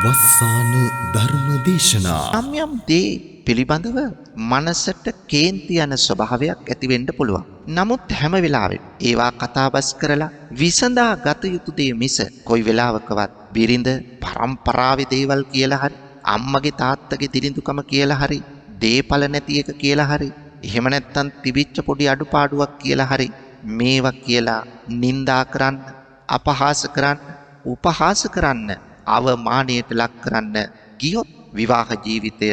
වස්සාන ධර්ම දේශනා යම් දේ පිළිබඳව මනසට කේන්ති යන ස්වභාවයක් ඇති වෙන්න පුළුවන්. නමුත් හැම වෙලාවෙම ඒවා කතාබස් කරලා විසඳා ගත යුතු දේ මිස කොයි වෙලාවකවත් බිරිඳ පරම්පරාවේ දේවල් කියලා හරි අම්මගේ තාත්තගේ දිරිඳුකම කියලා හරි දේපල නැති එක කියලා හරි එහෙම නැත්නම් තිබිච්ච පොඩි අඩුපාඩුවක් කියලා හරි මේවා කියලා නිඳා කරන්න අපහාස කරන්න උපහාස කරන්න අවමානයට ලක් කරන්න ගියොත් විවාහ ජීවිතය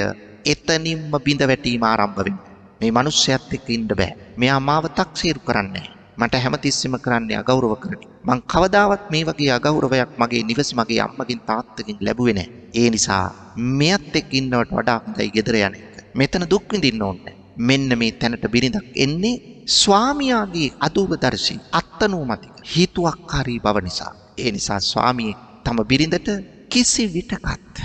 එතනින්ම බිඳ වැටීම ආරම්භ වෙනවා. මේ මිනිස්සයත් එක්ක ඉන්න බෑ. මෙයා මාව තක්සේරු කරන්නේ මට හැමතිස්සෙම කරන්නේ අගෞරව කරන්නේ. මං කවදාවත් මේ වගේ අගෞරවයක් මගේ නිවස මගේ අම්මගෙන් තාත්තගෙන් ලැබුවේ නැහැ. ඒ නිසා මෙයත් එක්ක ඉන්නවට වඩා හොඳයි ගෙදර යන එක. මෙතන දුක් විඳින්න ඕනේ. මෙන්න මේ තැනට බිරිඳක් එන්නේ ස්වාමියාගේ අදූපදර්ශී අත්නෝමතික හිතුවක්කාරී බව නිසා. ඒ නිසා ස්වාමියේ තම බිරිඳට කිසි විටකත්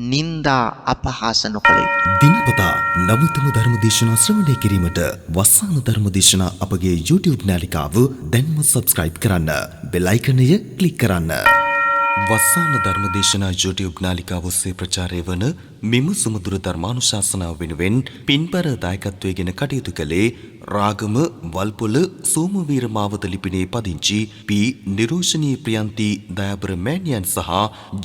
නින්දා අපහාස නොකළ යුතුයි. දිනපතා නවතම ධර්ම දේශනා ශ්‍රවණය කිරීමට වස්සාන ධර්ම දේශනා අපගේ YouTube නාලිකාව දැන්ම subscribe කරන්න. බෙල් අයිකනය ක්ලික් කරන්න. වස්සාන ධර්ම දේශනා YouTube නාලිකාව ඔස්සේ ප්‍රචාරය වන මෙම සුමధుර ධර්මානුශාසනාව වෙනුවෙන් පින්බර දායකත්වයෙන් කටයුතු කළේ රාගම වල්පොල සෝමවීර මාවත ලිපිනේ පදිංචි පී නිරෝෂණී ප්‍රියන්ති දයාබර මෑණියන් සහ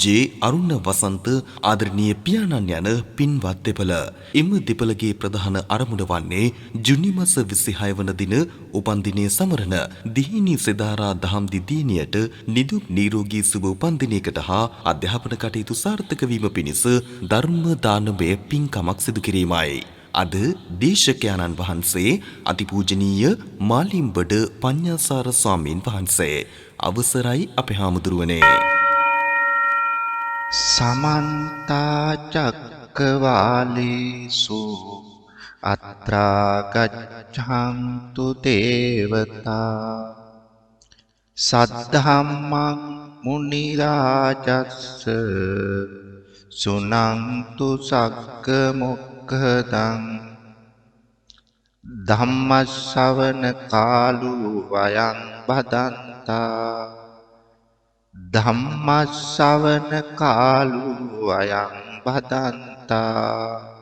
ජේ අරුණ වසන්ත ආදරණීය පියාණන් යන පින්වත් දෙපළ. එම දෙපළගේ ප්‍රධාන අරමුණ වන්නේ ජුනි මාස 26 වන දින උපන්දිනය සමරන දිහිණි සෙදාරා දහම්දි දිනියට නිදුක් නිරෝගී සුබ උපන්දිනයකට හා අධ්‍යාපන කටයුතු සාර්ථක වීම පිණිස ධර්ම දානමය පින්කමක් සිදු කිරීමයි. අද දේශකයන්න් වහන්සේ අතිපූජනීය මාලිම්බඩ පඤ්ඤාසාර ස්වාමීන් වහන්සේ අවසරයි අපේ හාමුදුරුවනේ. සමන්ත චක්කවාලේසු අත්‍රා ගච්ඡන්තු දේවතා සද්ධම්මං මුනි රාජස්ස සුනන්තු සග්ග මොක්ඛදං ධම්ම ශ්‍රවණ කාලෝ වයං බදන්තා ධම්ම ශ්‍රවණ කාලෝ වයං බදන්තා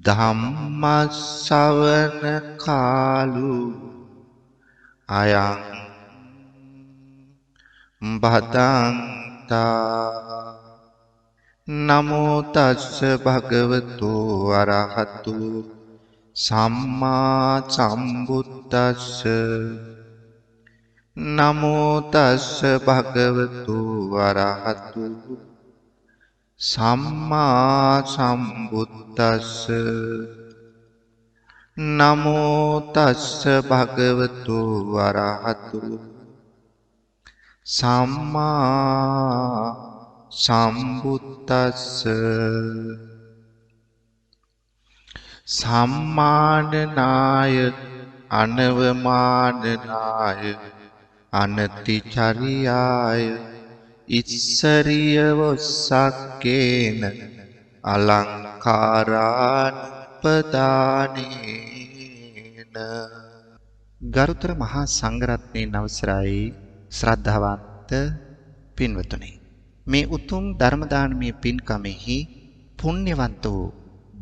ධම්ම ශ්‍රවණ කාලෝ අයං බදන්තා. නමෝ තස්ස භගවතු අරහතු සම්මා සම්බුද්දස්ස. නමෝ තස්ස භගවතු අරහතු සම්මා සම්බුද්දස්ස. නමෝ තස්ස භගවතු අරහතු සම්මා සම්බුද්දස්ස. සම්මානනාය අනවමානනාය අනතිචරියාය ඉස්සරිය වස්සක්කේන අලංකාරානුපදානේන. ගරුතර මහා සංඝරත්නයේ අවසරයි ශ්‍රද්ධාවන්ත පින්වතුනි, මේ උතුම් ධර්ම දානමය පින්කමෙහි පුණ්‍යවන්ත වූ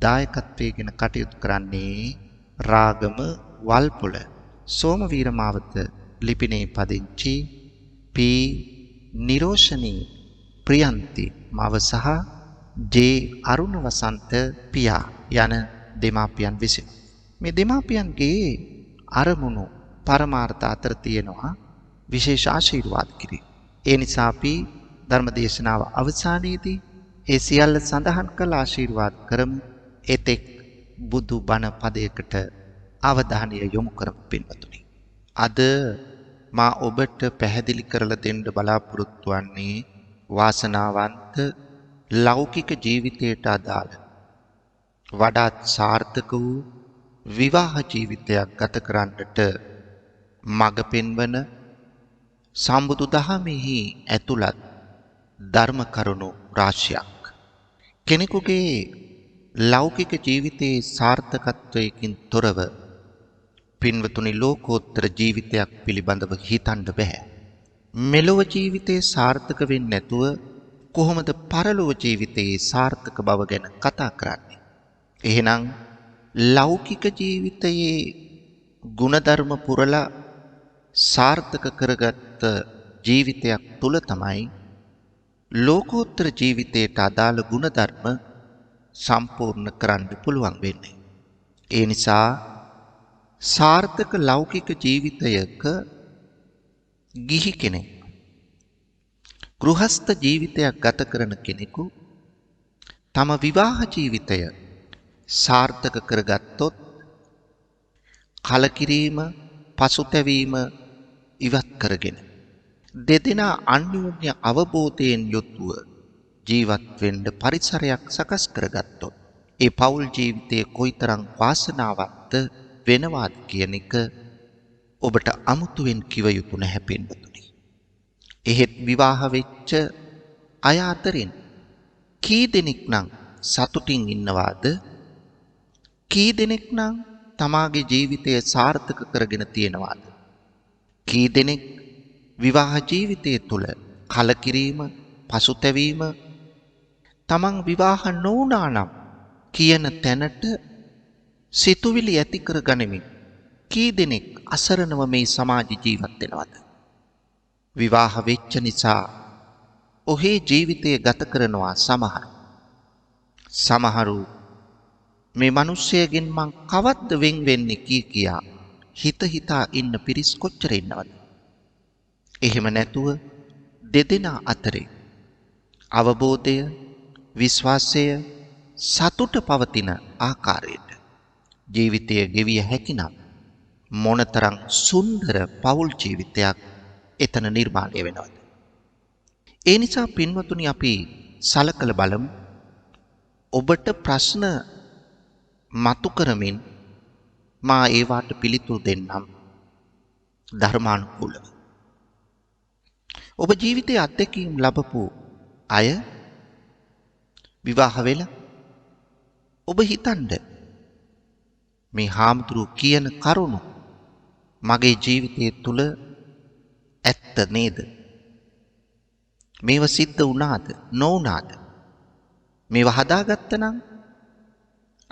දායකත්වයෙන් කටයුතු කරන්නේ රාගම වල්පොල සෝමවීර මාවත ලිපිනේ පදිංචි පී නිරෝෂණී ප්‍රියන්ති මාව සහ ජේ අරුණ වසන්ත පියා යන දෙමාපියන් විසින්. මේ දෙමාපියන්ගේ අරමුණු පරමාර්ථ අතර තියෙනවා විශේෂ ආශිර්වාද කිරීම. ඒ නිසා අපි ධර්ම දේශනාව අවසානයේදී ඒ සියල්ල සඳහන් කළ ආශිර්වාද කරමු. එතෙක් බුදු බණ පදයකට අවධානය යොමු කරමු පින්වතුනි. අද මා ඔබට පැහැදිලි කරලා දෙන්න බලාපොරොත්තු වන්නේ වාසනාවන්ත ලෞකික ජීවිතයට අදාළ වඩාත් සාර්ථක වූ විවාහ ජීවිතයක් ගත කරන්නට මඟ පෙන්වන සම්බුදු දහමෙහි ඇතුළත් ධර්ම කරුණු රාශියක්. කෙනෙකුගේ ලෞකික ජීවිතයේ සාර්ථකත්වයකින් තොරව පින්වතුනි ලෝකෝත්තර ජීවිතයක් පිළිබඳව හිතන්න බෑ. මෙලොව ජීවිතේ සාර්ථක වෙන්නේ නැතුව කොහොමද පරලෝක ජීවිතයේ සාර්ථක බව ගැන කතා කරන්නේ. එහෙනම් ලෞකික ජීවිතයේ ගුණධර්ම පුරලා සාර්ථක කරගත්ත ජීවිතයක් තුල තමයි ලෝකෝත්තර ජීවිතයට අදාළ ගුණධර්ම සම්පූර්ණ කරන්න පුළුවන් වෙන්නේ. ඒ නිසා සාර්ථක ලෞකික ජීවිතයක ගිහි කෙනෙක් ගෘහස්ත ජීවිතයක් ගත කරන කෙනෙකු තම විවාහ ජීවිතය සාර්ථක කරගත්තොත් කලකිරීම පසුතැවීම ඉවත් කරගෙන දෙදෙනා අන්‍යෝන්‍ය අවබෝධයෙන් යුතුව ජීවත් වෙන්න පරිසරයක් සකස් කරගත්තොත් ඒ පෞල් ජීවිතයේ කොයිතරම් වාසනාවන්ත වෙනවාද කියන එක ඔබට අමුතුවෙන් කිව යුතු නැහැ පින්වතුනි. එහෙත් විවාහ වෙච්ච අය අතරින් කී දෙනෙක් නම් සතුටින් ඉන්නවාද? කී දෙනෙක් නම් තමාගේ ජීවිතය සාර්ථක කරගෙන තියෙනවාද? කී දෙනෙක් විවාහ ජීවිතය තුළ කලකිරීම, පසුතැවීම තමන් විවාහ නොවුණා නම් කියන තැනට සිතුවිලි ඇති කර ගනිමින් කී දෙනෙක් අසරණව මේ සමාජ ජීවත් වෙනවද? විවාහ වෙච්ච නිසා ඔහේ ජීවිතය ගත කරනවා සමහරු මේ මිනිස්සයගෙන් මං කවද්ද වෙන් වෙන්නේ කියා හිතා ඉන්න පිරිස් කොච්චර ඉන්නවද? එහෙම නැතුව දෙදෙනා අතරේ අවබෝධය, විශ්වාසය, සතුට පවතින ආකාරයට ජීවිතය ගෙවිය හැකිනම් මොනතරම් සුන්දර පෞල් ජීවිතයක් එතන නිර්මාණය වෙනවද? ඒ නිසා පින්වතුනි අපි සලකල බලමු. ඔබට ප්‍රශ්න මතු කරමින් මා ඒවාට පිළිතුරු දෙන්නම් ධර්මානුකූලව. ඔබ ජීවිතයේ අත්දැකීම් ලැබපු අය විවාහ වෙලා ඔබ හිතන්න මේ හාමුදුරුවෝ කියන කරුණු මගේ ජීවිතය තුළ ඇත්ත නේද? මේව සිද්ධ වුණාද නොවුණාද? මේව හදාගත්ත නම්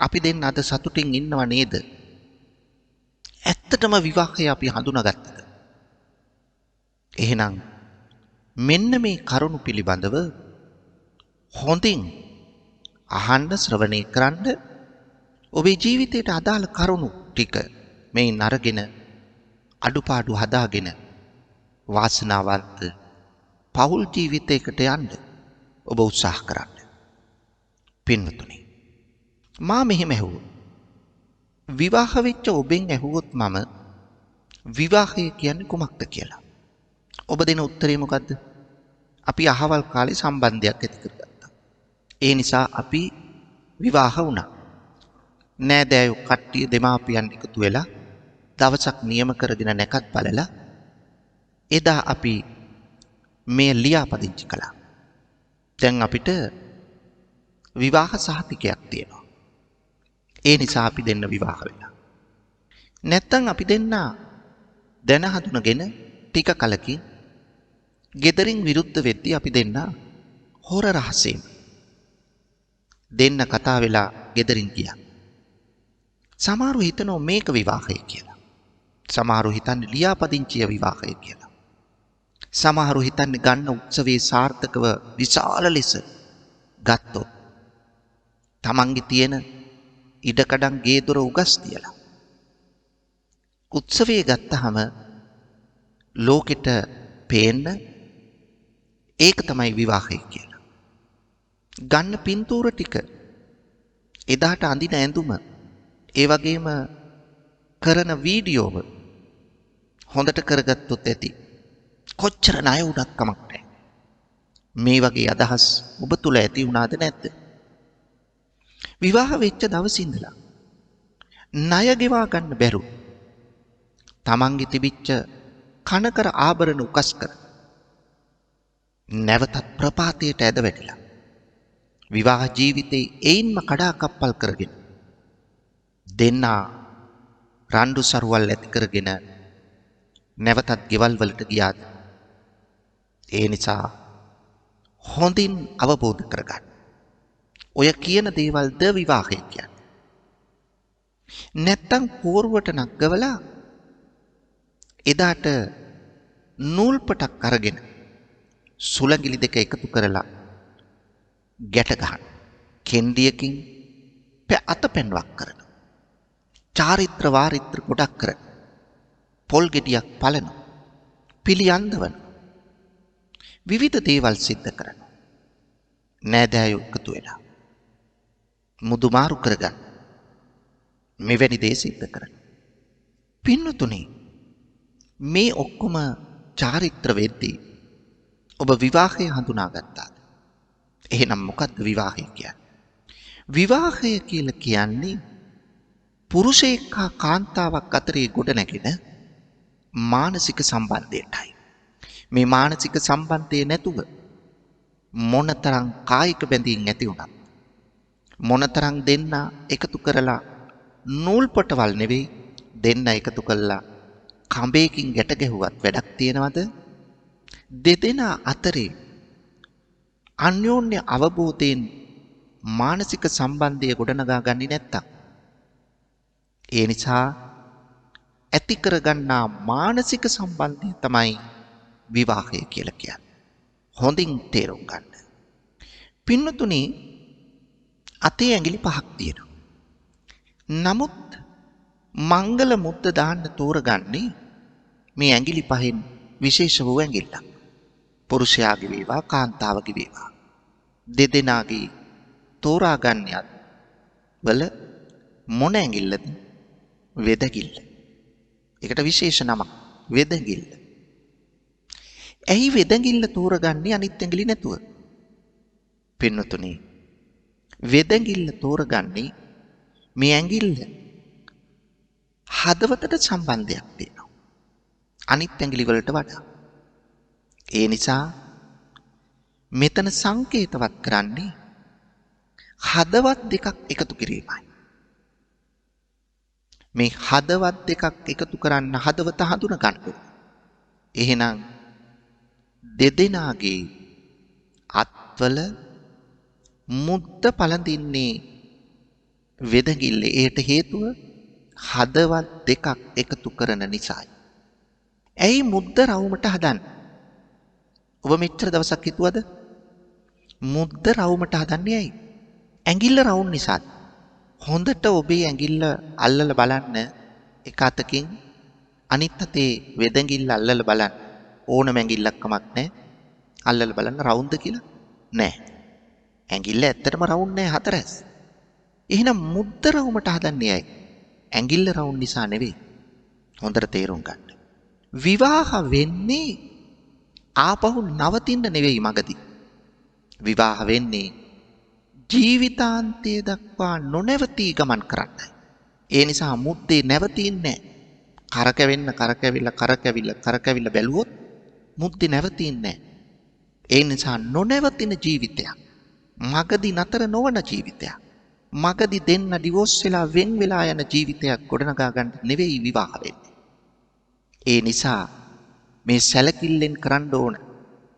අපි දෙන්න අද සතුටින් ඉන්නව නේද? ඇත්තටම විවාහය අපි හඳුනාගත්තද? එහෙනම් මෙන්න මේ කරුණු පිළිබඳව හොඳින් අහන්න, ශ්‍රවණය කරන්න, ඔබේ ජීවිතයට අදාළ කරුණු ටික මේ අරගෙන අඩුපාඩු හදාගෙන වාසනාවන්ත පෞල් ජීවිතයකට යන්න ඔබ උත්සාහ කරන්න. පින්වතුනි, මා මෙහෙම ඇහුවොත්, විවාහ වෙච්ච ඔබෙන් ඇහුවොත් මම විවාහය කියන්නේ කුමක්ද කියලා, ඔබ දෙන උත්තරේ මොකද්ද? අපි අහවල් කාලේ සම්බන්ධයක් ඇති කරගත්තා. ඒ නිසා අපි විවාහ වුණා. නෑදෑයෝ කට්ටිය දෙමාපියන් එකතු වෙලා දවසක් නියම කරගෙන නැකත් බලලා එදා අපි මේ ලියාපදිංචි කළා. දැන් අපිට විවාහ සහතිකයක් තියෙනවා. ඒ නිසා අපි දෙන්න විවාහ වෙලා. නැත්තම් අපි දෙන්න දැන හඳුනගෙන ටික කලකින් ගෙදරින් විරුද්ධ වෙද්දී අපි දෙන්න හොර රහසෙන් දෙන්න කතා වෙලා ගෙදරින් ගියා. සමහරව හිතනවා මේක විවාහය කියලා. සමහරව හිතන්නේ ලියාපදිංචිය විවාහය කියලා. සමහරව හිතන්නේ ගන්න උත්සවයේ සාර්ථකව විශාල ලෙස ගත්තොත් තමන්ගේ තියෙන ඉඩකඩම් ගේ දොර උගස් තියලා උත්සවයේ ගත්තාම ලෝකෙට පේන්න ඒක තමයි විවාහය කියලා. ගන්න පින්තූර ටික, එදාට අඳින ඇඳුම, ඒ වගේම කරන වීඩියෝව හොඳට කරගත්තොත් ඇති. කොච්චර ණය උනත් කමක් නැහැ. මේ වගේ අදහස් ඔබ තුල ඇති වුණාද නැද්ද? විවාහ වෙච්ච දවසේ ඉඳලා ණය ගෙවා ගන්න බැරුව තමන්ගේ තිබිච්ච කනකර ආභරණ උකස් කර නැවතත් ප්‍රපාතයට ඇද වැටිලා විවාහ ජීවිතේ එයින්ම කඩාකප්පල් කරගෙන දෙන්නා රණ්ඩු සරුවල් ඇති කරගෙන නැවතත් ගෙවල් වලට ගියාද? ඒ නිසා හොඳින් අවබෝධ කරගන්න. ඔය කියන දේවල්ද විවාහය කියන්නේ. නැත්තම් පෝරුවට නග්ගවලා එදාට නූල් පටක් අරගෙන සුළඟිලි දෙක එකතු කරලා ගැට ගන්න. කෙන්ඩියකින් අතපැන්වක් කරන. චාරිත්‍ර වාරිත්‍ර ගොඩක් කරන. පොල් ගෙඩියක් පලන. පිළි අන්දවන. විවිධ දේවල් සිද්ධ කරන. නෑදෑයෝ එකතු වෙලා. මුදුමාරු කරගන්න. මෙවැනි දේ සිද්ධ කරන. පින්නතුනි මේ ඔක්කොම චාරිත්‍ර වෙද්දී ඔබ විවාහය හඳුනාගත්තාද? එහෙනම් මොකක්ද විවාහය කියන්නේ? විවාහය කියලා කියන්නේ පුරුෂයෙක් හා කාන්තාවක් අතරේ ගොඩනැගෙන මානසික සම්බන්ධයටයි. මේ මානසික සම්බන්ධය නැතුව මොනතරම් කායික බැඳීම් ඇති වුණත් මොනතරම් දෙන්න එකතු කරලා නූල් පොටවල් නෙවෙයි දෙන්න එකතු කළා කඹයකින් ගැට ගැහුවත් වැඩක් තියනවද? දෙදෙනා අතරේ අන්‍යෝන්‍ය අවබෝධයෙන් මානසික සම්බන්ධය ගොඩනගා ගන්නේ නැත්තම් ඒ නිසා ඇති කරගන්නා මානසික සම්බන්ධය තමයි විවාහය කියලා කියන්නේ. හොඳින් තේරුම් ගන්න. පින්නතුනි අතේ ඇඟිලි 5ක් තියෙනවා. නමුත් මංගල මුද්ද දාන්න තෝරගන්නේ මේ ඇඟිලි 5න් විශේෂ වූ ඇඟිල්ලක්. පුරුෂයාගේ වේවා කාන්තාවගේ වේවා දෙදෙනාගේ තෝරා ගන්නයත් වල මොන ඇඟිල්ලද? වෙදගිල්ල. ඒකට විශේෂ නමක් වෙදගිල්ල. ඇයි වෙදගිල්ල තෝරගන්නේ අනිත් ඇඟිලි නැතුව? පින්නතුනි වෙදගිල්ල තෝරගන්නේ මේ ඇඟිල්ල හදවතට සම්බන්ධයක් තියෙනවා අනිත් ඇඟිලි වලට වඩා. ඒ නිසා මෙතන සංකේතවත් කරන්නේ හදවත් දෙකක් එකතු කිරීමයි. මේ හදවත් දෙකක් එකතු කරන්න හදවත හඳුන ගන්න ඕනේ. එහෙනම් දෙදෙනාගේ අත්වල මුද්ද පළඳින්නේ වෙදගිල්ල. ඒට හේතුව හදවත් දෙකක් එකතු කරන නිසායි. ඇයි මුද්ද රවුමට හදන්නේ? ඔබ මෙච්චර දවසක් හිතුවද? මුද්ද රවුමට හදන්නේ ඇයි? ඇඟිල්ල රවුම් නිසා. හොඳට ඔබේ ඇඟිල්ල අල්ලලා බලන්න එක අතකින් අනිත් අතේ වෙදගිල්ල අල්ලලා බලන්න. ඕනම ඇඟිල්ලක් කමක් නැහැ. අල්ලලා බලන්න රවුම්ද කියලා? නැහැ. ඇඟිල්ල ඇත්තටම රවුම් නැහැ, හතරස්. එහෙනම් මුද්ද රවුමට හදන්නේ ඇයි? ඇඟිල්ල රවුම් නිසා නෙවෙයි. හොඳට තේරුම් ගන්න. විවාහ වෙන්නේ ආපහු නවතින්න නෙවෙයි මගදී. විවාහ වෙන්නේ ජීවිතාන්තය දක්වා නොනැවතී ගමන් කරන්නයි. ඒ නිසා මුද්දේ නැවතින්නේ නැහැ. කරකැවිල්ල බැලුවොත් මුද්දේ නැවතින්නේ නැහැ. ඒ නිසා නොනැවතින ජීවිතයක්. මගදී නතර නොවන ජීවිතයක්. මගදී දෙන්න ඩිවෝස් වෙලා වෙන් වෙලා යන ජීවිතයක් ගොඩනගා ගන්න නෙවෙයි විවාහ වෙන්නේ. ඒ නිසා මේ සැලකිල්ලෙන් කරන්න ඕන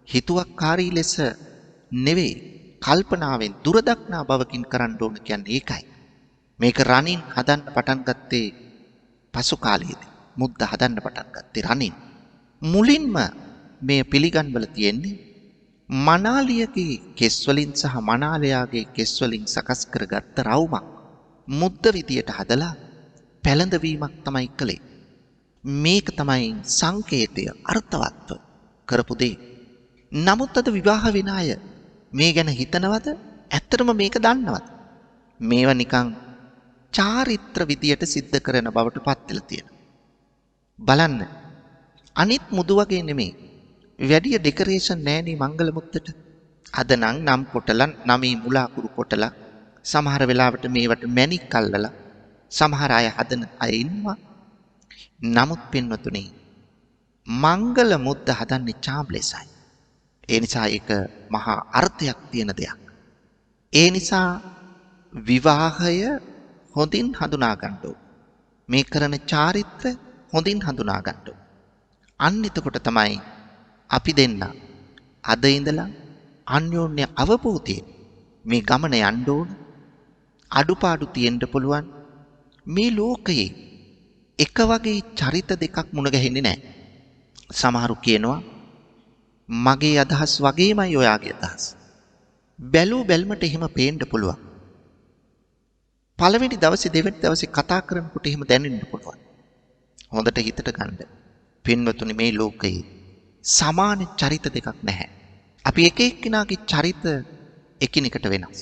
හිතුවක්කාරී ලෙස නෙවෙයි කල්පනාවෙන් දුරදක්නා බවකින් කරන්න ඕන කියන්නේ ඒකයි. මේක රණින් හදන්න පටන් ගත්තේ පසු කාලයේදී. මුද්ද හදන්න පටන් ගත්තේ රණින්. මුලින්ම මේ පිළිගන්වල තියෙන්නේ මනාලියගේ කෙස් වලින් සහ මනාලයාගේ කෙස් වලින් සකස් කරගත්ත රවුමක් මුද්ද විදියට හදලා පැලඳවීමක් තමයි කළේ. මේක තමයි සංකේතය අර්ථවත්ව කරපු දේ. නමුත් අද විවාහ වෙන අය මේ ගැන හිතනවද? ඇත්තටම මේක දන්නවද? මේවා නිකන් චාරිත්‍ර විදියට සිද්ධ කරන බවට පත් වෙලා තියෙනවා. බලන්න. අනිත් මුදු වගේ නෙමෙයි. වැඩි ඩෙකරේෂන් නෑනේ මංගල මුද්දට. අද නම් කොටලා නමේ මුලාකුරු කොටලා සමහර වෙලාවට මේවට මැණික් අල්ලලා සමහර අය හදන අය ඉන්නවා. නමුත් පින්වතුනි මංගල මුද්ද හදන්නේ චාම්ලෙසයි. ඒ නිසා ඒක මහා අර්ථයක් තියෙන දෙයක්. ඒ නිසා විවාහය හොඳින් හඳුනා ගන්න ඕන. මේ කරන චාරිත්‍ර හොඳින් හඳුනා ගන්න ඕන. අන්න එතකොට තමයි අපි දෙන්න අද ඉඳලා අන්‍යෝන්‍ය අවබෝධයෙන් මේ ගමන යන්න ඕන. අඩුපාඩු තියෙන්න පුළුවන්. මේ ලෝකයේ එක වගේ චරිත දෙකක් මුණ ගැහෙන්නේ නැහැ. සමහරු කියනවා මගේ අදහස් වගේමයි ඔයාගේ අදහස්. බැලූ බැල්මට එහෙම පේන්න පුළුවන්. පළවෙනි දවසේ දෙවෙනි දවසේ කතා කරනකොට එහෙම දැනෙන්න පුළුවන්. හොඳට හිතට ගන්න. පින්වතුනි මේ ලෝකයේ සමාන චරිත දෙකක් නැහැ. අපි එක එක්කිනාගේ චරිත එකිනෙකට වෙනස්.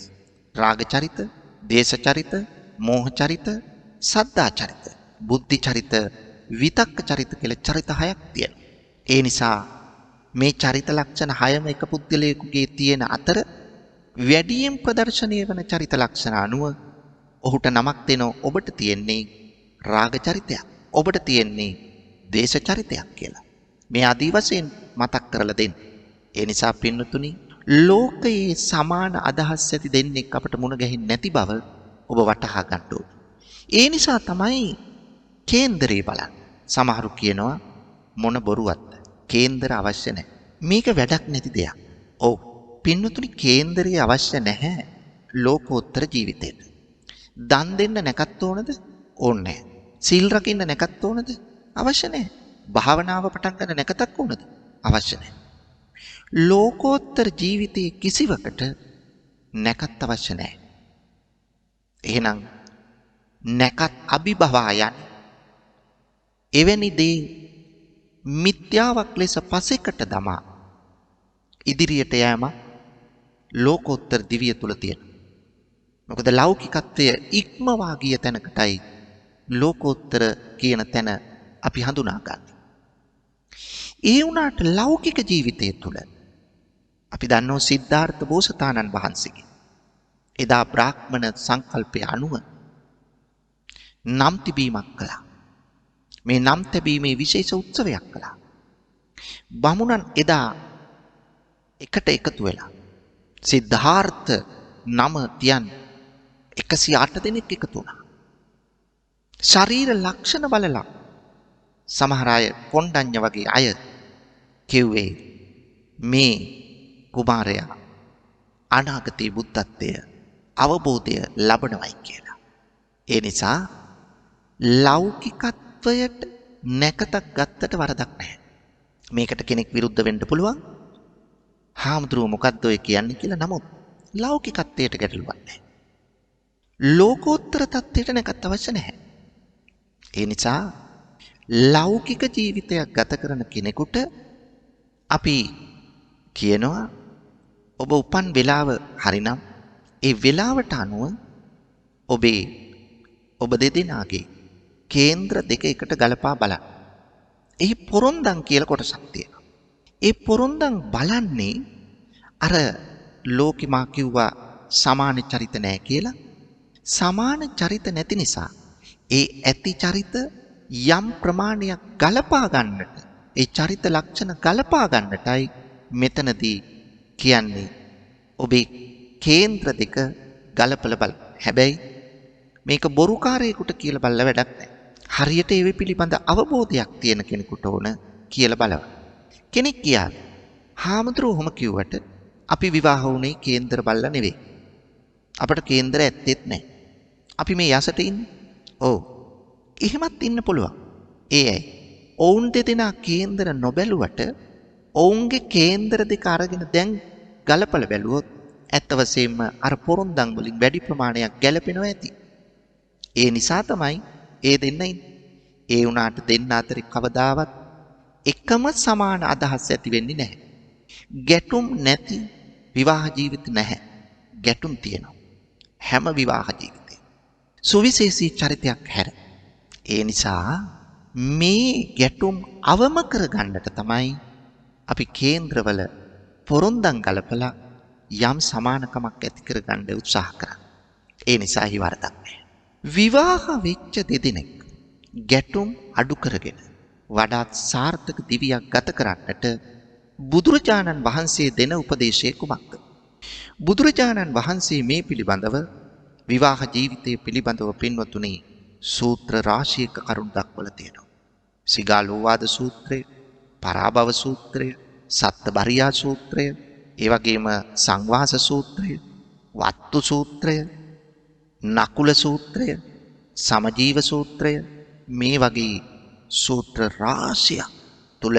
රාග චරිත, දේශ චරිත, මෝහ චරිත, සද්ධා චරිත, බුද්ධි චරිත, විතක්ක චරිත කියලා චරිත 6ක් තියෙනවා. ඒ නිසා මේ චරිත ලක්ෂණ 6ම එක පුද්ගලයෙකුගේ තියෙන අතර වැඩියෙන් ප්‍රදර්ශනය වන චරිත ලක්ෂණ අනුව ඔහුට නමක් දෙන ඔබට තියෙන්නේ රාග චරිතයක්. ඔබට තියෙන්නේ දේශ චරිතයක් කියලා. මේ ආදී වශයෙන් මතක් කරලා දෙන්න. ඒ නිසා පින්නතුනි ලෝකයේ සමාන අදහස් ඇති දෙන්නෙක් අපට මුණ ගැහින්නේ නැති බව ඔබ වටහා ගන්න ඕනේ. ඒ නිසා තමයි කේන්දරේ බලන්න. සමහරු කියනවා මොන බොරුවක්ද? කේන්දර අවශ්‍ය නැහැ. මේක වැඩක් නැති දෙයක්. ඔව්. පින්නතුනි කේන්දරේ අවශ්‍ය නැහැ ලෝකෝත්තර ජීවිතේට. දන් දෙන්න නැකත් ඕනද? ඕනේ නැහැ. සීල් රකින්න නැකත් ඕනද? අවශ්‍ය නැහැ. භාවනාව පටන් ගන්න නැකතක් ඕනද? අවශ්‍ය නැහැ. ලෝකෝත්තර ජීවිතයේ කිසිවකට නැකත් අවශ්‍ය නැහැ. එහෙනම් නැකත් අභිභවායන් එවැනි දේ මිත්‍යාවක් ලෙස පසෙකට දමා ඉදිරියට යෑම ලෝකෝත්තර දිවිය තුල තියෙනවා. මොකද ලෞකිකත්වය ඉක්මවා ගිය තැනකටයි ලෝකෝත්තර කියන තැන අපි හඳුනාගන්නේ. ඒ වුණාට ලෞකික ජීවිතය තුළ අපි දන්නවා සිද්ධාර්ථ බෝසතාණන් වහන්සේගේ එදා බ්‍රාහ්මණ සංකල්පය අනුව නම් තිබීමක් කළා. මේ නම් තැබීමේ විශේෂ උත්සවයක් කළා. බමුණන් එදා එකට එකතු වෙලා සිද්ධාර්ථ නම තියන් 108 දෙනෙක් එකතු වුණා. ශරීර ලක්ෂණ බලලා සමහර අය කොණ්ඩඤ්ඤ වගේ අය කිව්වේ මේ කුමාරයා අනාගතේ බුද්ධත්වය අවබෝධය ලබනවයි කියලා. ඒ නිසා ලෞකිකත්වයට නැකතක් ගත්තට වරදක් නැහැ. මේකට කෙනෙක් විරුද්ධ වෙන්න පුළුවන්. හාමුදුරුවෝ මොකද්ද ඔය කියන්නේ කියලා. නමුත් ලෞකිකත්වයට ගැටලුවක් නැහැ. ලෝකෝත්තර තත්ත්වයට නැකත් අවශ්‍ය නැහැ. ඒ නිසා ලෞකික ජීවිතයක් ගත කරන කෙනෙකුට අපි කියනවා ඔබ උපන් වෙලාව හරිනම් ඒ වෙලාවට අනුව ඔබ දෙදෙනාගේ කේන්ද්‍ර දෙක එකට ගලපා බලන්න. එහි පොරොන්දම් කියලා කොටසක් තියෙනවා. ඒ පොරොන්දම් බලන්නේ අර ලෝකිමා කිව්වා සමාන චරිත නැහැ කියලා. සමාන චරිත නැති නිසා ඒ ඇති චරිත යම් ප්‍රමාණයක් ගලපා ගන්නට, ඒ චරිත ලක්ෂණ ගලපා ගන්නටයි මෙතනදී කියන්නේ ඔබේ කේන්ද්‍ර දෙක ගලපලා බලන්න. හැබැයි මේක බොරුකාරයෙකුට කියලා බලලා වැඩක් නැහැ. හරියට ඒ පිළිබඳ අවබෝධයක් තියෙන කෙනෙකුට ඕන කියලා බලන්න. කෙනෙක් කියා හාමුදුරුවෝම කිව්වට අපි විවාහ වුණේ කේන්දර බලලා නෙවෙයි. අපට කේන්දර ඇත්තෙත් නැහැ. අපි මේ යසට ඉන්නේ. ඔව්. එහෙමත් ඉන්න පුළුවන්. ඒ ඇයි? ඔවුන් දෙදෙනා කේන්දර නොබැලුවට ඔවුන්ගේ කේන්දර දෙක අරගෙන දැන් ගලපලා බැලුවොත් ඇත්ත වශයෙන්ම අර පොරොන්දම් වලින් වැඩි ප්‍රමාණයක් ගැලපෙනවා ඇති. ඒ නිසා තමයි ඒ දෙන්න ඉන්නේ. ඒ වුණාට දෙන්න අතරේ කවදාවත් එකම සමාන අදහස් ඇති වෙන්නේ නැහැ. ගැටුම් නැති විවාහ ජීවිත නැහැ. ගැටුම් තියෙනවා. හැම විවාහ ජීවිතේ සුවිශේෂී චරිතයක් හැර. ඒ නිසා මේ ගැටුම් අවම කරගන්නට තමයි අපි කේන්ද්‍රවල පොරොන්දම් ගලපලා යම් සමානකමක් ඇති කරගන්න උත්සාහ කරන්නේ. ඒ නිසා හි වරදක් නැහැ. විවාහ වෙච්ච දෙදෙනෙක් ගැටුම් අඩු කරගෙන වඩාත් සාර්ථක දිවියක් ගත කරන්නට බුදුරජාණන් වහන්සේ දෙන උපදේශය කුමක්ද? බුදුරජාණන් වහන්සේ මේ පිළිබඳව විවාහ ජීවිතය පිළිබඳව පින්වතුනි සූත්‍ර රාශියක කරුණු දක්වලා තියෙනවා. සිගාලෝවාද සූත්‍රය, පරාභව සූත්‍රය, සත්තබරියා සූත්‍රය, ඒ වගේම සංවාස සූත්‍රය, වත්තු සූත්‍රය, නකුල සූත්‍රය, සමජීව සූත්‍රය මේ වගේ සූත්‍ර රාශියක් තුල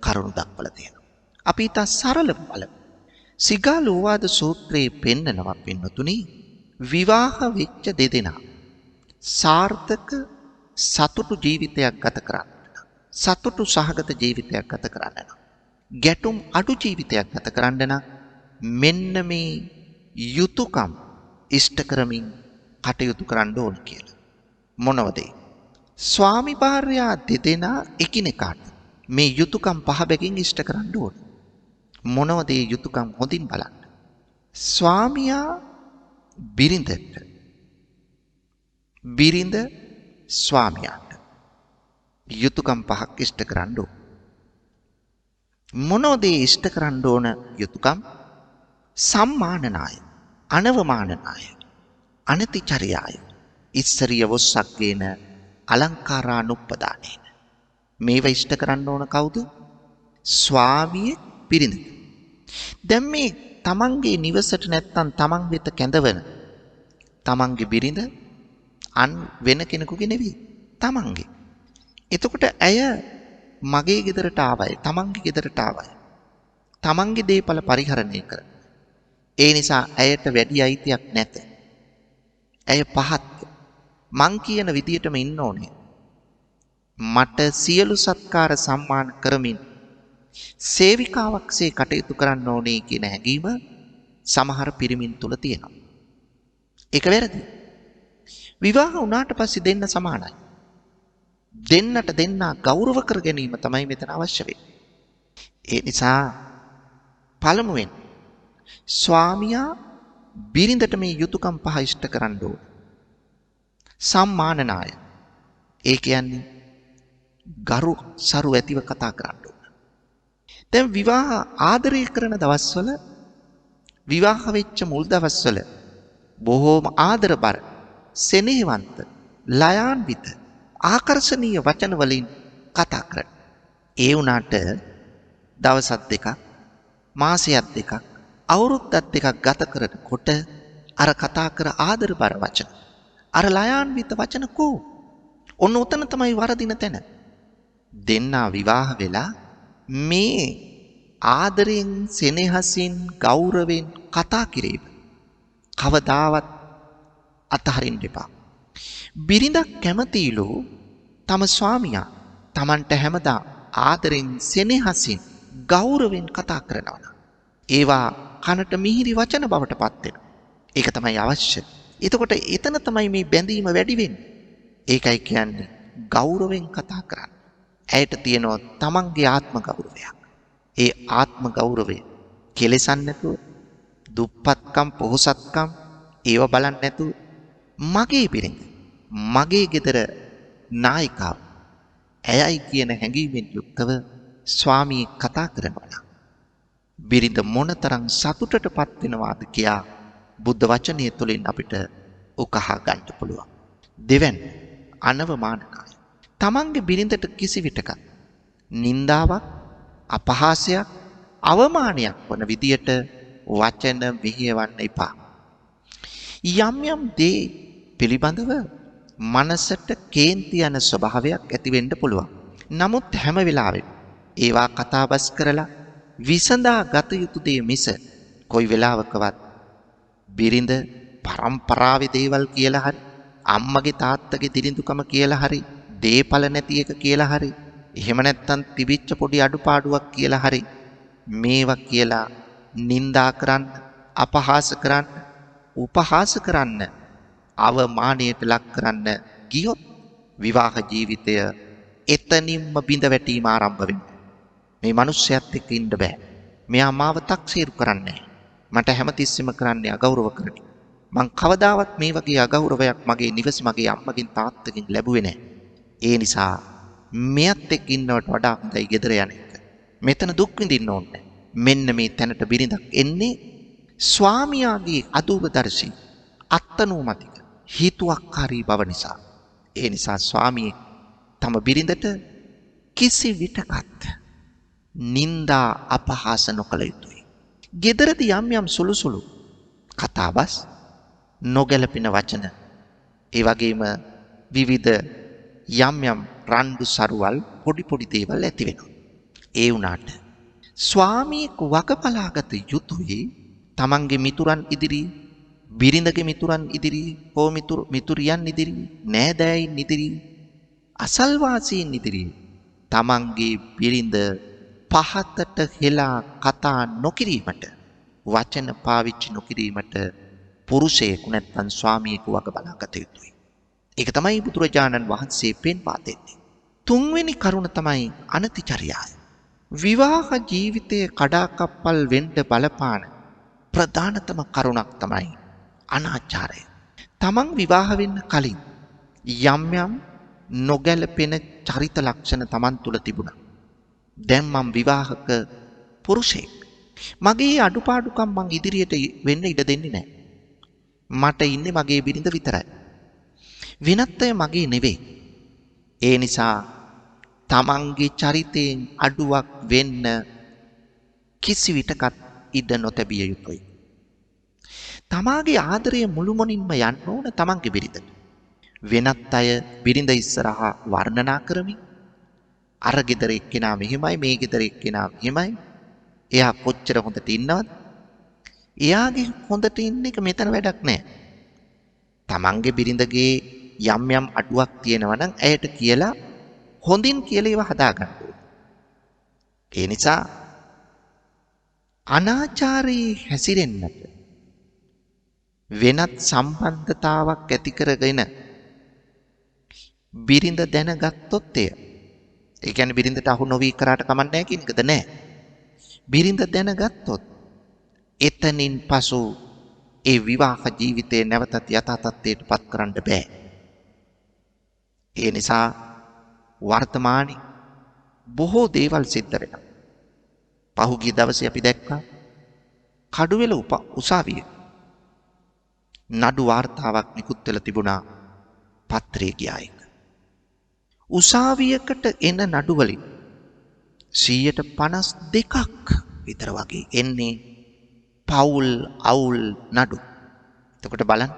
කරුණු දක්වලා තියෙනවා. අපි ඊට සරලව බලමු. සිගාලෝවාද සූත්‍රයේ පෙන්නනවා පින්නතුනි විවාහ වෙච්ච දෙදෙනා සාර්ථක සතුටු ජීවිතයක් ගත කරන්න. සතුටු සහගත ජීවිතයක් ගත කරන්න. ගැටුම් අඩු ජීවිතයක් ගත කරන්න නම් මෙන්න මේ යුතුයකම් ඉෂ්ට කරමින් කටයුතු කරන්න ඕන කියලා. මොනවද? ස්වාමි භාර්යා දෙදෙනා එකිනෙකාට මේ යුතුයකම් පහ බැගින් ඉෂ්ට කරන්න ඕන. මොනවද මේ යුතුයකම් හොඳින් බලන්න. ස්වාමියා බිරිඳට, බිරිඳ ස්වාමියාට යුතුයකම් පහක් ඉෂ්ට කරන්න ඕන. මොනෝද ඉෂ්ට කරන්න ඕන යුතුයකම්? සම්මානනාය, අනවමානනාය, අනතිචර්යාය, ඉස්සරිය වොස්සක්කේන අලංකාරානුප්පදානේන. මේව ඉෂ්ට කරන්න ඕන කවුද? ස්වාමියෙක් බිරිඳ. දැන් මේ තමන්ගේ නිවසට නැත්තම් තමන් වෙත කැඳවන තමන්ගේ බිරිඳ අන් වෙන කෙනෙකුගේ නෙවෙයි, තමන්ගේ. එතකොට ඇය මගේ ගෙදරට ආවයි, තමන්ගේ ගෙදරට ආවයි. තමන්ගේ දේපල පරිහරණය කරන. ඒ නිසා ඇයට වැඩි අයිතියක් නැත. ඇය පහත්. මං කියන විදියටම ඉන්න ඕනේ. මට සියලු සත්කාර සම්මාන කරමින් සේවිකාවක්සේ කටයුතු කරන්න ඕනේ කියන හැඟීම සමහර පිරිමින් තුල තියෙනවා. ඒක වැරදි. විවාහ වුණාට පස්සේ දෙන්න සමානයි. දෙන්නට දෙන්නා ගෞරව කර ගැනීම තමයි මෙතන අවශ්‍ය වෙන්නේ. ඒ නිසා පළමුවෙන් ස්වාමියා බිරිඳට මේ යුතුයකම් පහ ඉෂ්ට කරන්න ඕන. සම්මානනාය. ඒ කියන්නේ ගරු සරු ඇතිව කතා කරන්න ඕන. දැන් විවාහ ආදරය කරන දවස්වල, විවාහ වෙච්ච මුල් දවස්වල බොහෝම ආදරබර, සෙනෙහවන්ත, ලයාන්විත, ආකර්ශනීය වචන වලින් කතා කරන. ඒ වුණාට දවසක් දෙකක්, මාසයක් දෙකක්, අවුරුද්දක් දෙකක් ගත කරනකොට අර කතා කර ආදරබර වචන, අර ලයාන්විත වචන කෝ? ඔන්න උතන තමයි වරදින තැන. දෙන්නා විවාහ වෙලා මේ ආදරෙන්, සෙනෙහසින්, ගෞරවයෙන් කතා කිරීම කවදාවත් අතහරින්න එපා. බිරිඳක් කැමතිලු තම ස්වාමියා Tamanට හැමදා ආදරෙන්, සෙනෙහසින්, ගෞරවයෙන් කතා කරනවා. ඒවා කනට මිහිරි වචන බවට පත් වෙනවා. ඒක තමයි අවශ්‍ය. එතකොට එතන තමයි මේ බැඳීම වැඩි වෙන්නේ. ඒකයි කියන්නේ ගෞරවයෙන් කතා කරන්න. ඇයට තියෙනවා තමන්ගේ ආත්ම ගෞරවයක්. ඒ ආත්ම ගෞරවය කෙලෙසන් නැතුව, දුප්පත්කම්, පොහොසත්කම් ඒව බලන්නේ නැතුව මගේ බිරිඳ, මගේ ගෙදර නායිකාව, ඇයයි කියන හැඟීමෙන් යුක්තව ස්වාමී කතා කරනවා. බිරිඳ මොනතරම් සතුටටපත් වෙනවාද කියා බුද්ධ වචනය තුළින් අපිට උකහා ගන්න පුළුවන්. දෙවැන්න අනවමානනාය. තමන්ගේ බිරිඳට කිසි විටක නින්දාවක්, අපහාසයක්, අවමානයක් වන විදියට වචන මෙහෙයවන්න එපා. යම් යම් දේ පිළිබඳව මනසට කේන්ති යන ස්වභාවයක් ඇති වෙන්න පුළුවන්. නමුත් හැම වෙලාවෙම ඒවා කතාබස් කරලා විසඳා ගත යුතු දේ මිස කොයි වෙලාවකවත් බිරිඳ පරම්පරාවේ දේවල් කියලා හරි, අම්මගේ තාත්තගේ දිරිඳුකම කියලා හරි, දේපල නැති එක කියලා හරි, එහෙම නැත්නම් තිබිච්ච පොඩි අඩුපාඩුවක් කියලා හරි මේවා කියලා නිඳා කරන්න, අපහාස කරන්න, උපහාස කරන්න, අවමානයට ලක් කරන්න ගියොත් විවාහ ජීවිතය එතනින්ම බිඳ වැටීම ආරම්භ වෙනවා. මේ මිනිස්සයත් එක්ක ඉන්න බෑ. මෙයා මාව තක්සේරු කරන්නේ. මට හැමතිස්සෙම කරන්නේ අගෞරව කරන. මං කවදාවත් මේ වගේ අගෞරවයක් මගේ නිවස, මගේ අම්මගෙන් තාත්තගෙන් ලැබුවේ නැහැ. ඒ නිසා මෙයත් එක්ක ඉන්නවට වඩා හොඳයි ගෙදර යන එක. මෙතන දුක් විඳින්න ඕනේ. මෙන්න මේ තැනට බිරිඳක් එන්නේ ස්වාමියාගේ අදූපදර්ශී, අත්තනෝමතික, හේතුවක්කාරී බව නිසා. ඒ නිසා ස්වාමියෙක් තම බිරිඳට කිසි විටකත් නින්දා අපහාස නොකළ යුතුයි. ගෙදරදී යම් සුළු සුළු කතාබස් නොගැලපෙන වචන ඒ වගේම විවිධ යම් රණ්ඩු සරුවල් පොඩි පොඩි දේවල් ඇති වෙනවා. ඒ වුණාට ස්වාමියෙක් වගබලාගත යුතුයි තමන්ගේ මිතුරන් ඉදිරියේ, බිරිඳගේ මිතුරන් ඉදිරියේ, හෝ මිතුරියන් ඉදිරියේ, නෑදෑයින් ඉදිරියේ, අසල්වාසීන් ඉදිරියේ තමන්ගේ බිරිඳ පහතට හෙලා කතා නොකිරීමට, වචන පාවිච්චි නොකිරීමට පුරුෂයෙකු නැත්නම් ස්වාමියෙකු වගබලාගත යුතුයි. ඒක තමයි බුදුරජාණන් වහන්සේ පෙන්වා දෙන්නේ. තුන්වෙනි කරුණ තමයි අනතිචර්යාව. විවාහ ජීවිතයේ කඩාකප්පල් වෙන්න බලපාන ප්‍රධානතම කරුණක් තමයි අනාචාරය. තමන් විවාහ වෙන්න කලින් යම් නොගැලපෙන චරිත ලක්ෂණ තමන් තුළ තිබුණා. දැන් මම විවාහක පුරුෂයෙක්. මගේ අඩුපාඩුකම් මං ඉදිරියට වෙන්න ඉඩ දෙන්නේ නැහැ. මට ඉන්නේ මගේ බිරිඳ විතරයි. වෙනත් අය මගේ නෙවෙයි. ඒ නිසා තමන්ගේ චරිතයෙන් අඩුවක් වෙන්න කිසිවිටකත් ඉඩ නොතැබිය යුතුයි. තමාගේ ආදරය මුළුමනින්ම යන්න ඕන තමන්ගේ බිරිඳට. වෙනත් අය බිරිඳ ඉස්සරහා වර්ණනා කරමින් අර ගෙදර එක්කෙනා මෙහෙමයි, මේ ගෙදර එක්කෙනා මෙහෙමයි, එයා කොච්චර හොඳට ඉන්නවද? එයාගේ හොඳට ඉන්න එක මෙතන වැඩක් නෑ. තමන්ගේ බිරිඳගේ යම් අඩුවක් තියෙනවා නම් ඇයට කියලා හොඳින් කියලා ඒව හදාගන්න ඕනේ. ඒ නිසා අනාචාරී හැසිරෙන්නට වෙනත් සම්බන්ධතාවක් ඇති කරගෙන බිරිඳ දැනගත්තොත් ඒ කියන්නේ බිරිඳට අහු නොවී කරාට කමක් නැහැ කියන එකද? නෑ. බිරිඳ දැනගත්තොත් එතනින් පසු ඒ විවාහ ජීවිතේ නැවතත් යථා තත්ත්වයට පත් කරන්න බෑ. ඒ නිසා වර්තමානයේ බොහෝ දේවල් සිද්ධ වෙනවා. පහුගිය දවසේ අපි දැක්කා කඩුවෙල උසාවියේ නඩු වාර්තාවක් නිකුත් වෙලා තිබුණා පත්‍රයේ ගියා එක. උසාවියකට එන නඩු වලින් 52ක් විතර වගේ එන්නේ පවුල් අවුල් නඩු. එතකොට බලන්න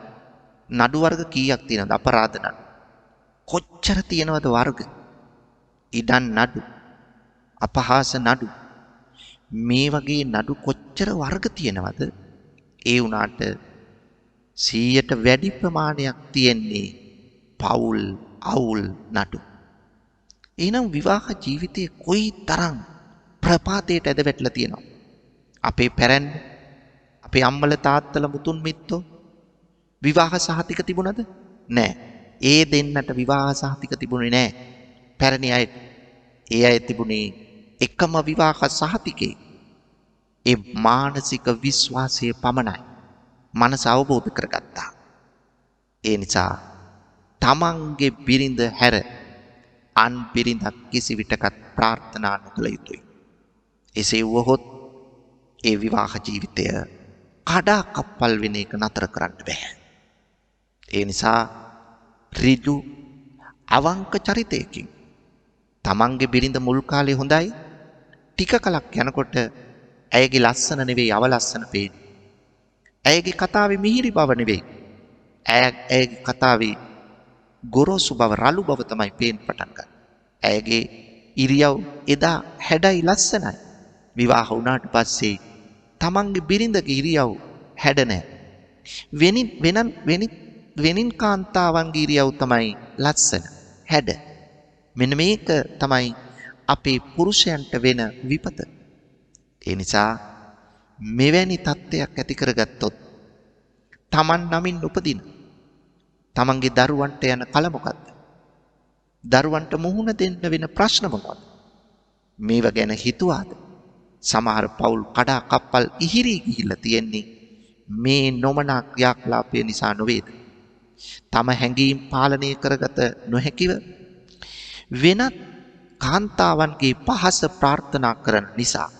නඩු වර්ග කීයක් තියෙනවද? අපරාධ නඩු කොච්චර තියෙනවද වර්ග? ඉඩම් නඩු, අපහාස නඩු, මේ වගේ නඩු කොච්චර වර්ග තියෙනවද? ඒ වුණාට 100ට වැඩි ප්‍රමාණයක් තියෙන්නේ පවුල් අවුල් නඩු. එහෙනම් විවාහ ජීවිතයේ කොයි තරම් ප්‍රපාතයට ඇද වැටලා තියෙනවද? අපේ පැරැන්න, අපේ අම්මල තාත්තල මුතුන් මිත්තෝ විවාහ සහතික තිබුණද? නෑ. ඒ දෙන්නට විවාහ සහතික තිබුණේ නෑ. පැරණි අය ඒ අය තිබුණේ එකම විවාහ සහතිකේ ඒ මානසික විශ්වාසය පමණයි. මනස අවබෝධ කරගත්තා. ඒ නිසා තමන්ගේ බිරිඳ හැර අන් බිරිඳක් කිසි විටකත් ප්‍රාර්ථනා නොකළ යුතුයි. එසේ වුවහොත් ඒ විවාහ ජීවිතය කඩාකප්පල් වෙන එක නතර කරන්න බෑ. ඒ නිසා ඍජු අවංක චරිතයකින් තමන්ගේ බිරිඳ මුල් කාලේ හොඳයි, ටික කලක් යනකොට ඇයගේ ලස්සන නෙවෙයි අවලස්සන පේන්නේ. ඇයගේ කතාවේ මිහිරි බව නෙවෙයි, ඇයගේ කතාවේ ගොරෝසු බව, රළු බව තමයි පේන්න පටන් ගන්න. ඇයගේ ඉරියව් එදා හැඩයි ලස්සනයි. විවාහ වුණාට පස්සේ තමන්ගේ බිරිඳගේ ඉරියව් හැඩ නැහැ. වෙනින් කාන්තාවන්ගේ ඉරියව් තමයි ලස්සන හැඩ. මෙන්න මේක තමයි අපේ පුරුෂයන්ට වෙන විපත. ඒ නිසා මෙවැනි තත්ත්වයක් ඇති කරගත්තොත් තමන් නමින් උපදින තමන්ගේ දරුවන්ට යන කල මොකද්ද? දරුවන්ට මුහුණ දෙන්න වෙන ප්‍රශ්න මොකක්ද? මේව ගැන හිතුවාද? සමහර පවුල් කඩා කප්පල් ඉහිරී ගිහිල්ලා තියෙන්නේ මේ නොමනා ක්‍රියාකලාපය නිසා නොවේද? තම හැඟීම් පාලනය කරගත නොහැකිව වෙනත් කාන්තාවන්ගේ පහස ප්‍රාර්ථනා කරන නිසා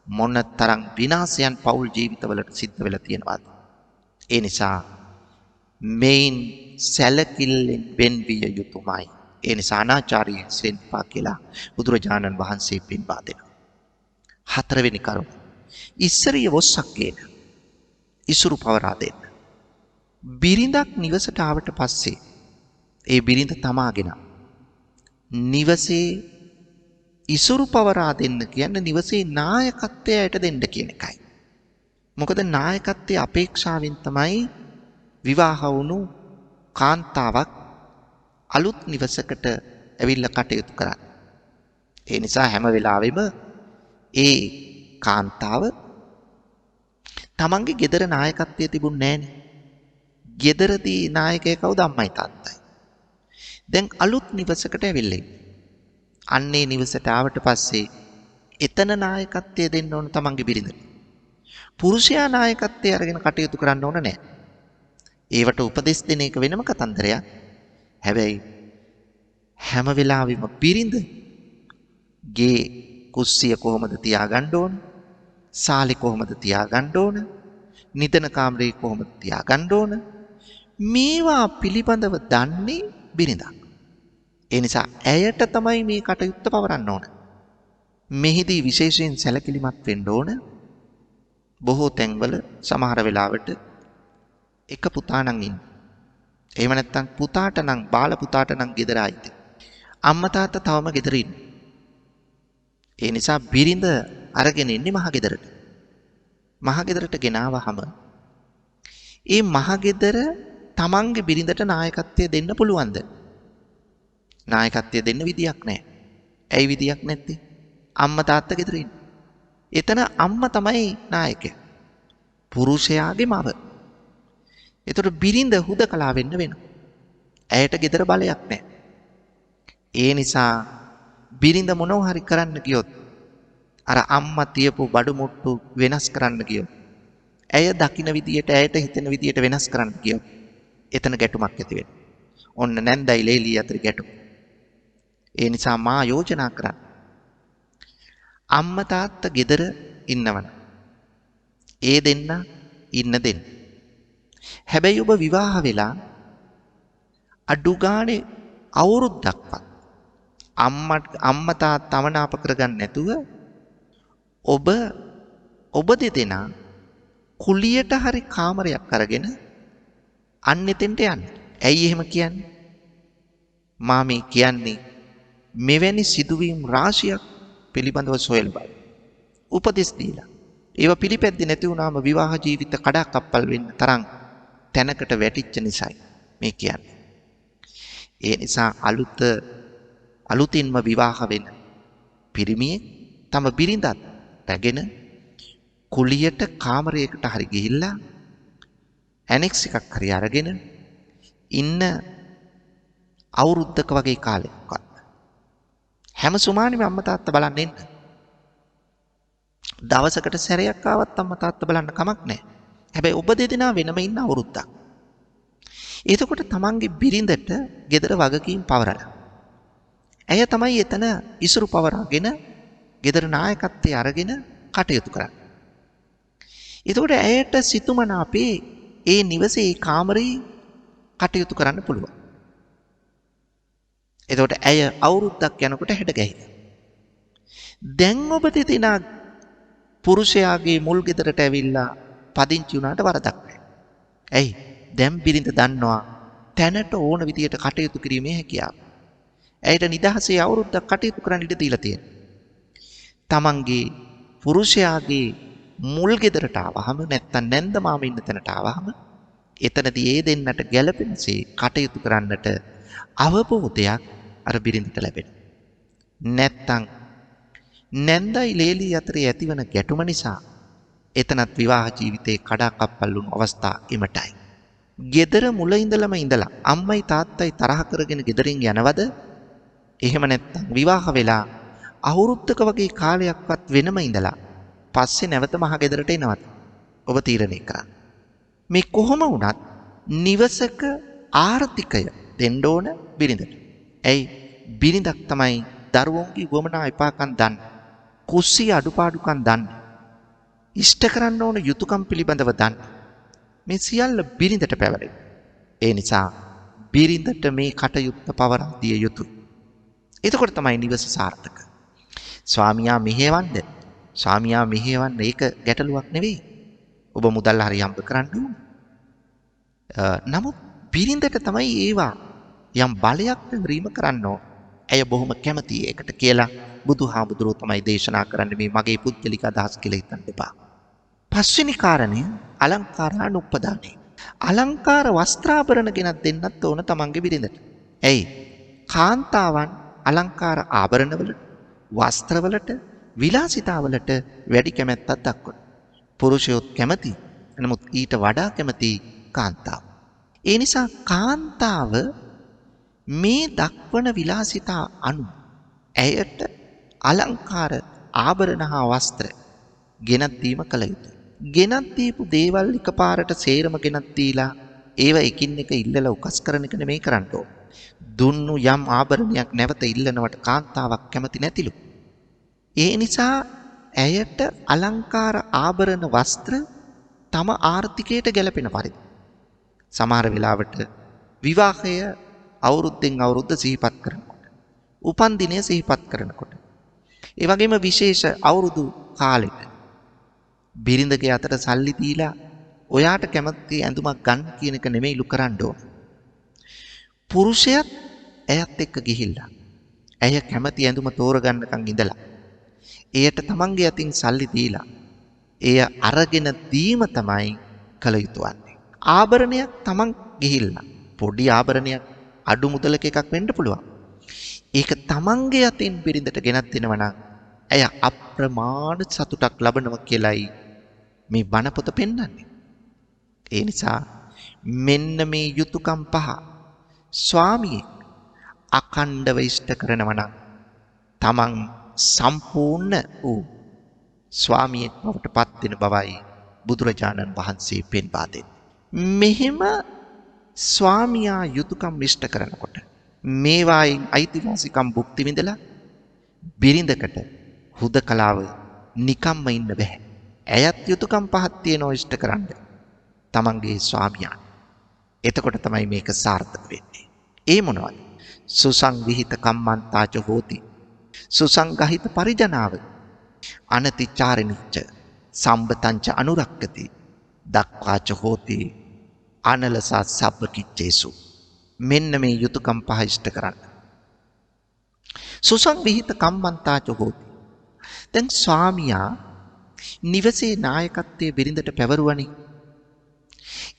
මොනතරම් විනාශයන් පවුල් ජීවිතවලට සිද්ධ වෙලා තියෙනවද? ඒ නිසා මේන් සැලකිල්ලෙන් වෙන්විය යුතුමයි. ඒ නිසා අනාචාරී වෙන්නපා කියලා බුදුරජාණන් වහන්සේ පෙන්වා දෙනවා. හතරවෙනි කරුණ ඉස්සරිය වොස්සක් ගේන. ඉසුරු පවරා දෙන්න. බිරිඳක් නිවසට ආවට පස්සේ ඒ බිරිඳ තමාගෙන නිවසේ ඉසුරු පවරා දෙන්න කියන්නේ නිවසේ නායකත්වය ඇයට දෙන්න කියන එකයි. මොකද නායකත්වයේ අපේක්ෂාවෙන් තමයි විවාහ වුණු කාන්තාවක් අලුත් නිවසකට ඇවිල්ලා කටයුතු කරන්නේ. ඒ නිසා හැම වෙලාවෙම ඒ කාන්තාව තමන්ගේ ගෙදර නායකත්වයේ තිබුණේ නැහනේ. ගෙදරදී නායකය කවුද? අම්මයි තාත්තයි. දැන් අලුත් නිවසකට ඇවිල්ලා අන්නේ නිවසට ආවට පස්සේ එතන නායකත්වය දෙන්න ඕන තමන්ගේ බිරිඳට. පුරුෂයා නායකත්වයේ අරගෙන කටයුතු කරන්න ඕන නැහැ. ඒවට උපදෙස් දෙන එක වෙනම කතන්දරයක්. හැබැයි හැම වෙලාවෙම බිරිඳ ගේ කුස්සිය කොහොමද තියාගන්න ඕන? සාලේ කොහොමද තියාගන්න ඕන? නිදන කාමරේ කොහොමද තියාගන්න ඕන? මේවා පිළිබඳව දන්නේ බිරිඳක්. ඒ නිසා ඇයට තමයි මේ කටයුත්ත පවරන්න ඕන. මෙහිදී විශේෂයෙන් සැලකිලිමත් වෙන්න ඕන. බොහෝ තැන්වල සමහර වෙලාවට එක පුතා නම් ඉන්නේ. එහෙම නැත්නම් පුතාට නම් බාල පුතාට නම් ගෙදර ආයිද. අම්මා තාත්තා තවම ගෙදර ඉන්නේ. ඒ නිසා බිරිඳ අරගෙන ඉන්නේ මහ ගෙදරට. මහ ගෙදරට ගෙනාවහම ඒ මහ ගෙදර තමන්ගේ බිරිඳට නායකත්වය දෙන්න පුළුවන්ද? නායකත්වය දෙන්න විදියක් නැහැ. ඇයි විදියක් නැත්තේ? අම්මා තාත්තා ගෙදර ඉන්නේ. එතන අම්මා තමයි නායකයා. පුරුෂයාගේ මව. එතකොට බිරිඳ හුදකලා වෙන්න වෙනවා. ඇයට ගෙදර බලයක් නැහැ. ඒ නිසා බිරිඳ මොනව හරි කරන්න ගියොත් අර අම්මා තියපු බඩු මුට්ටු වෙනස් කරන්න ගියොත් ඇය දකින්න විදියට ඇයට හිතෙන විදියට වෙනස් කරන්න ගියොත් එතන ගැටුමක් ඇති වෙනවා. ඔන්න නැන්දයි ලේලි අතර ගැටුම. ඒ නිසා මා යෝජනා කරන්නේ අම්මා තාත්තා ගෙදර ඉන්නවන. ඒ දෙන්න ඉන්න දෙන්න. හැබැයි ඔබ විවාහ වෙලා අඩු ගානේ අවුරුද්දක්වත් අම්මා තාත්තා මනාප කරගන්න නැතුව ඔබ දෙදෙනා කුලියට හරි කාමරයක් අරගෙන අන්න එතෙන්ට යන්න. ඇයි එහෙම කියන්නේ? මා මේ කියන්නේ මෙවැනි සිදුවීම් රාශියක් පිළිබඳව සොයලා බලන්න. උපදෙස් දීලා. ඒව පිළිපැද්දේ නැති වුණාම විවාහ ජීවිත කඩාකප්පල් වෙන්න තරම් තැනකට වැටිච්ච නිසායි මේ කියන්නේ. ඒ නිසා අලුතින්ම විවාහ වෙන පිරිමියෙක් තම බිරිඳත් රැගෙන කුලියට කාමරයකට හරි ගිහිල්ලා ඇනෙක්ස් එකක් හරි අරගෙන ඉන්න අවුරුද්දක වගේ කාලයක්වත් හැම සුමානෙම අම්මා තාත්තා බලන්න එන්න. දවසකට සැරයක් ආවත් අම්මා තාත්තා බලන්න කමක් නැහැ. හැබැයි ඔබ දෙදෙනා වෙනම ඉන්න අවුරුද්දක්. එතකොට තමන්ගේ බිරිඳට ගෙදර වගකීම් පවරලා. ඇය තමයි එතන ඉසුරු පවරාගෙන ගෙදර නායකත්වයේ අරගෙන කටයුතු කරන්නේ. එතකොට ඇයට සිතුමනාපේ ඒ නිවසේ ඒ කාමරේ කටයුතු කරන්න පුළුවන්. එතකොට ඇය අවුරුද්දක් යනකොට හැඩ ගැහිලා. දැන් ඔබ දෙදෙනා පුරුෂයාගේ මුල් ගෙදරට ඇවිල්ලා පදිංචි වුණාට වරදක් නැහැ. ඇයි? දැන් බිරිඳ දන්නවා තැනට ඕන විදියට කටයුතු කිරීමේ හැකියාව. ඇයට නිදහසේ අවුරුද්දක් කටයුතු කරන්න ඉඩ දීලා තියෙනවා. තමන්ගේ පුරුෂයාගේ මුල් ගෙදරට ආවහම නැත්තම් නැන්ද මාම ඉන්න තැනට ආවහම එතනදී ඒ දෙන්නට ගැළපෙනසේ කටයුතු කරන්නට අවබෝධයක් අර බිරිඳට ලැබෙනවා. නැත්තම් නැන්දයි ලේලි අතරේ ඇතිවන ගැටුම නිසා එතනත් විවාහ ජීවිතේ කඩාකප්පල් වුණු අවස්ථා එමටයි. ගෙදර මුල ඉඳලම ඉඳලා අම්මයි තාත්තයි තරහ කරගෙන ගෙදරින් යනවද? එහෙම නැත්තම් විවාහ වෙලා අවුරුද්දක වගේ කාලයක්වත් වෙනම ඉඳලා පස්සේ නැවත මහ ගෙදරට එනවද? ඔබ තීරණය කරන්න. මේ කොහොම වුණත් නිවසක ආර්ථිකය දෙන්න ඕන බිරිඳට. ඇයි? බිරිඳක් තමයි දරුවන්ගේ වමනා විපාකම් දන්නේ. කුස්සිය අඩුපාඩුකම් දන්නේ. ඉෂ්ට කරන්න ඕන යුතුයකම් පිළිබඳව දන්නේ. මේ සියල්ල බිරිඳට පැවරේ. ඒ නිසා බිරිඳට මේ කටයුත්ත පවරා දිය යුතුය. එතකොට තමයි නිවස සාර්ථක. ස්වාමියා මෙහෙවන්න, ස්වාමියා මෙහෙවන්න ඒක ගැටලුවක් නෙවෙයි. ඔබ මුදල් හරි හම්බ කරන්න ඕන. නමුත් බිරිඳට තමයි ඒවා යම් බලයක් රීම කරන්න ඕන. ඇය බොහොම කැමති ඒකට කියලා බුදුහාමුදුරුවෝ තමයි දේශනා කරන්නේ මේ මගේ පුද්ගලික අදහස් කියලා හිතන්න එපා. පස්වෙනි කාරණය අලංකාරානුප්පදානේ. අලංකාර වස්ත්‍රාභරණ ගෙනත් දෙන්නත් ඕන තමන්ගේ බිරිඳට. ඇයි? කාන්තාවන් අලංකාර ආභරණවලට, වස්ත්‍රවලට, විලාසිතාවලට වැඩි කැමැත්තක් දක්වන. පුරුෂයොත් කැමති. නමුත් ඊට වඩා කැමති කාන්තාව. ඒ නිසා කාන්තාව මේ දක්වන විලාසිතා අනුව ඇයට අලංකාර ආභරණ හා වස්ත්‍ර ගෙනත් දීම කළ යුතුයි. ගෙනත් දීපු දේවල් එකපාරට සේරම ගෙනත් දීලා ඒව එකින් එක ඉල්ලලා උකස් කරන එක නෙමෙයි කරන්න ඕන. දුන්නු යම් ආභරණයක් නැවත ඉල්ලනවට කාන්තාවක් කැමති නැතිලු. ඒ නිසා ඇයට අලංකාර ආභරණ වස්ත්‍ර තම ආර්ථිකයට ගැලපෙන පරිදි. සමහර වෙලාවට විවාහය අවුරුද්දෙන් අවුරුද්ද සිහිපත් කරනකොට, උපන්දිනය සිහිපත් කරනකොට, ඒ වගේම විශේෂ අවුරුදු කාලෙට බිරිඳගේ අතට සල්ලි දීලා ඔයාට කැමති ඇඳුමක් ගන්න කියන එක නෙමෙයිලු කරන්න ඕන. පුරුෂයත් ඇයත් එක්ක ගිහිල්ලා ඇය කැමති ඇඳුම තෝරගන්නකම් ඉඳලා එයට තමන්ගේ අතින් සල්ලි දීලා එය අරගෙන දීම තමයි කළ යුතු වන්නේ. ආභරණයක් තමන් ගිහිල්ලා පොඩි ආභරණයක් අඩු මුදලක එකක් වෙන්න පුළුවන්. ඒක තමන්ගේ අතින් බිරිඳට ගෙනත් දෙනවා නම් ඇය අප්‍රමාණ සතුටක් ලබනවා කියලයි මේ බණ පොත පෙන්වන්නේ. ඒ නිසා මෙන්න මේ යුතුයකම් පහ ස්වාමියෙක් අඛණ්ඩව ඉෂ්ට කරනවා නම් තමන් සම්පූර්ණ වූ ස්වාමියෙක් බවට පත් වෙන බවයි බුදුරජාණන් වහන්සේ පෙන්වා දෙන්නේ. මෙහෙම ස්වාමියා යුතුයකම් ඉෂ්ට කරනකොට මේවායින් අයිතිවාසිකම් භුක්ති විඳලා බිරිඳකට හුදකලාව නිකම්ම ඉන්න බෑ. ඇයත් යුතුයකම් පහක් තියෙනවා ඉෂ්ට කරන්න තමන්ගේ ස්වාමියා. එතකොට තමයි මේක සාර්ථක වෙන්නේ. ඒ මොනවද? සුසංවිහිත කම්මන්තාච හෝති. සුසංගහිත පරිජනාව අනතිචාරණිච්ච සම්බතංච අනුරක්කති දක්වාච හෝති අනලසා සබ්බකිච්චේසු. මෙන්න මේ යුතුයකම් පහ ඉෂ්ට කරන්න. සුසංවිහිත කම්මන්තාච හෝති. දැන් ස්වාමියා නිවසේ නායකත්වයේ බිරිඳට පැවරුවනේ.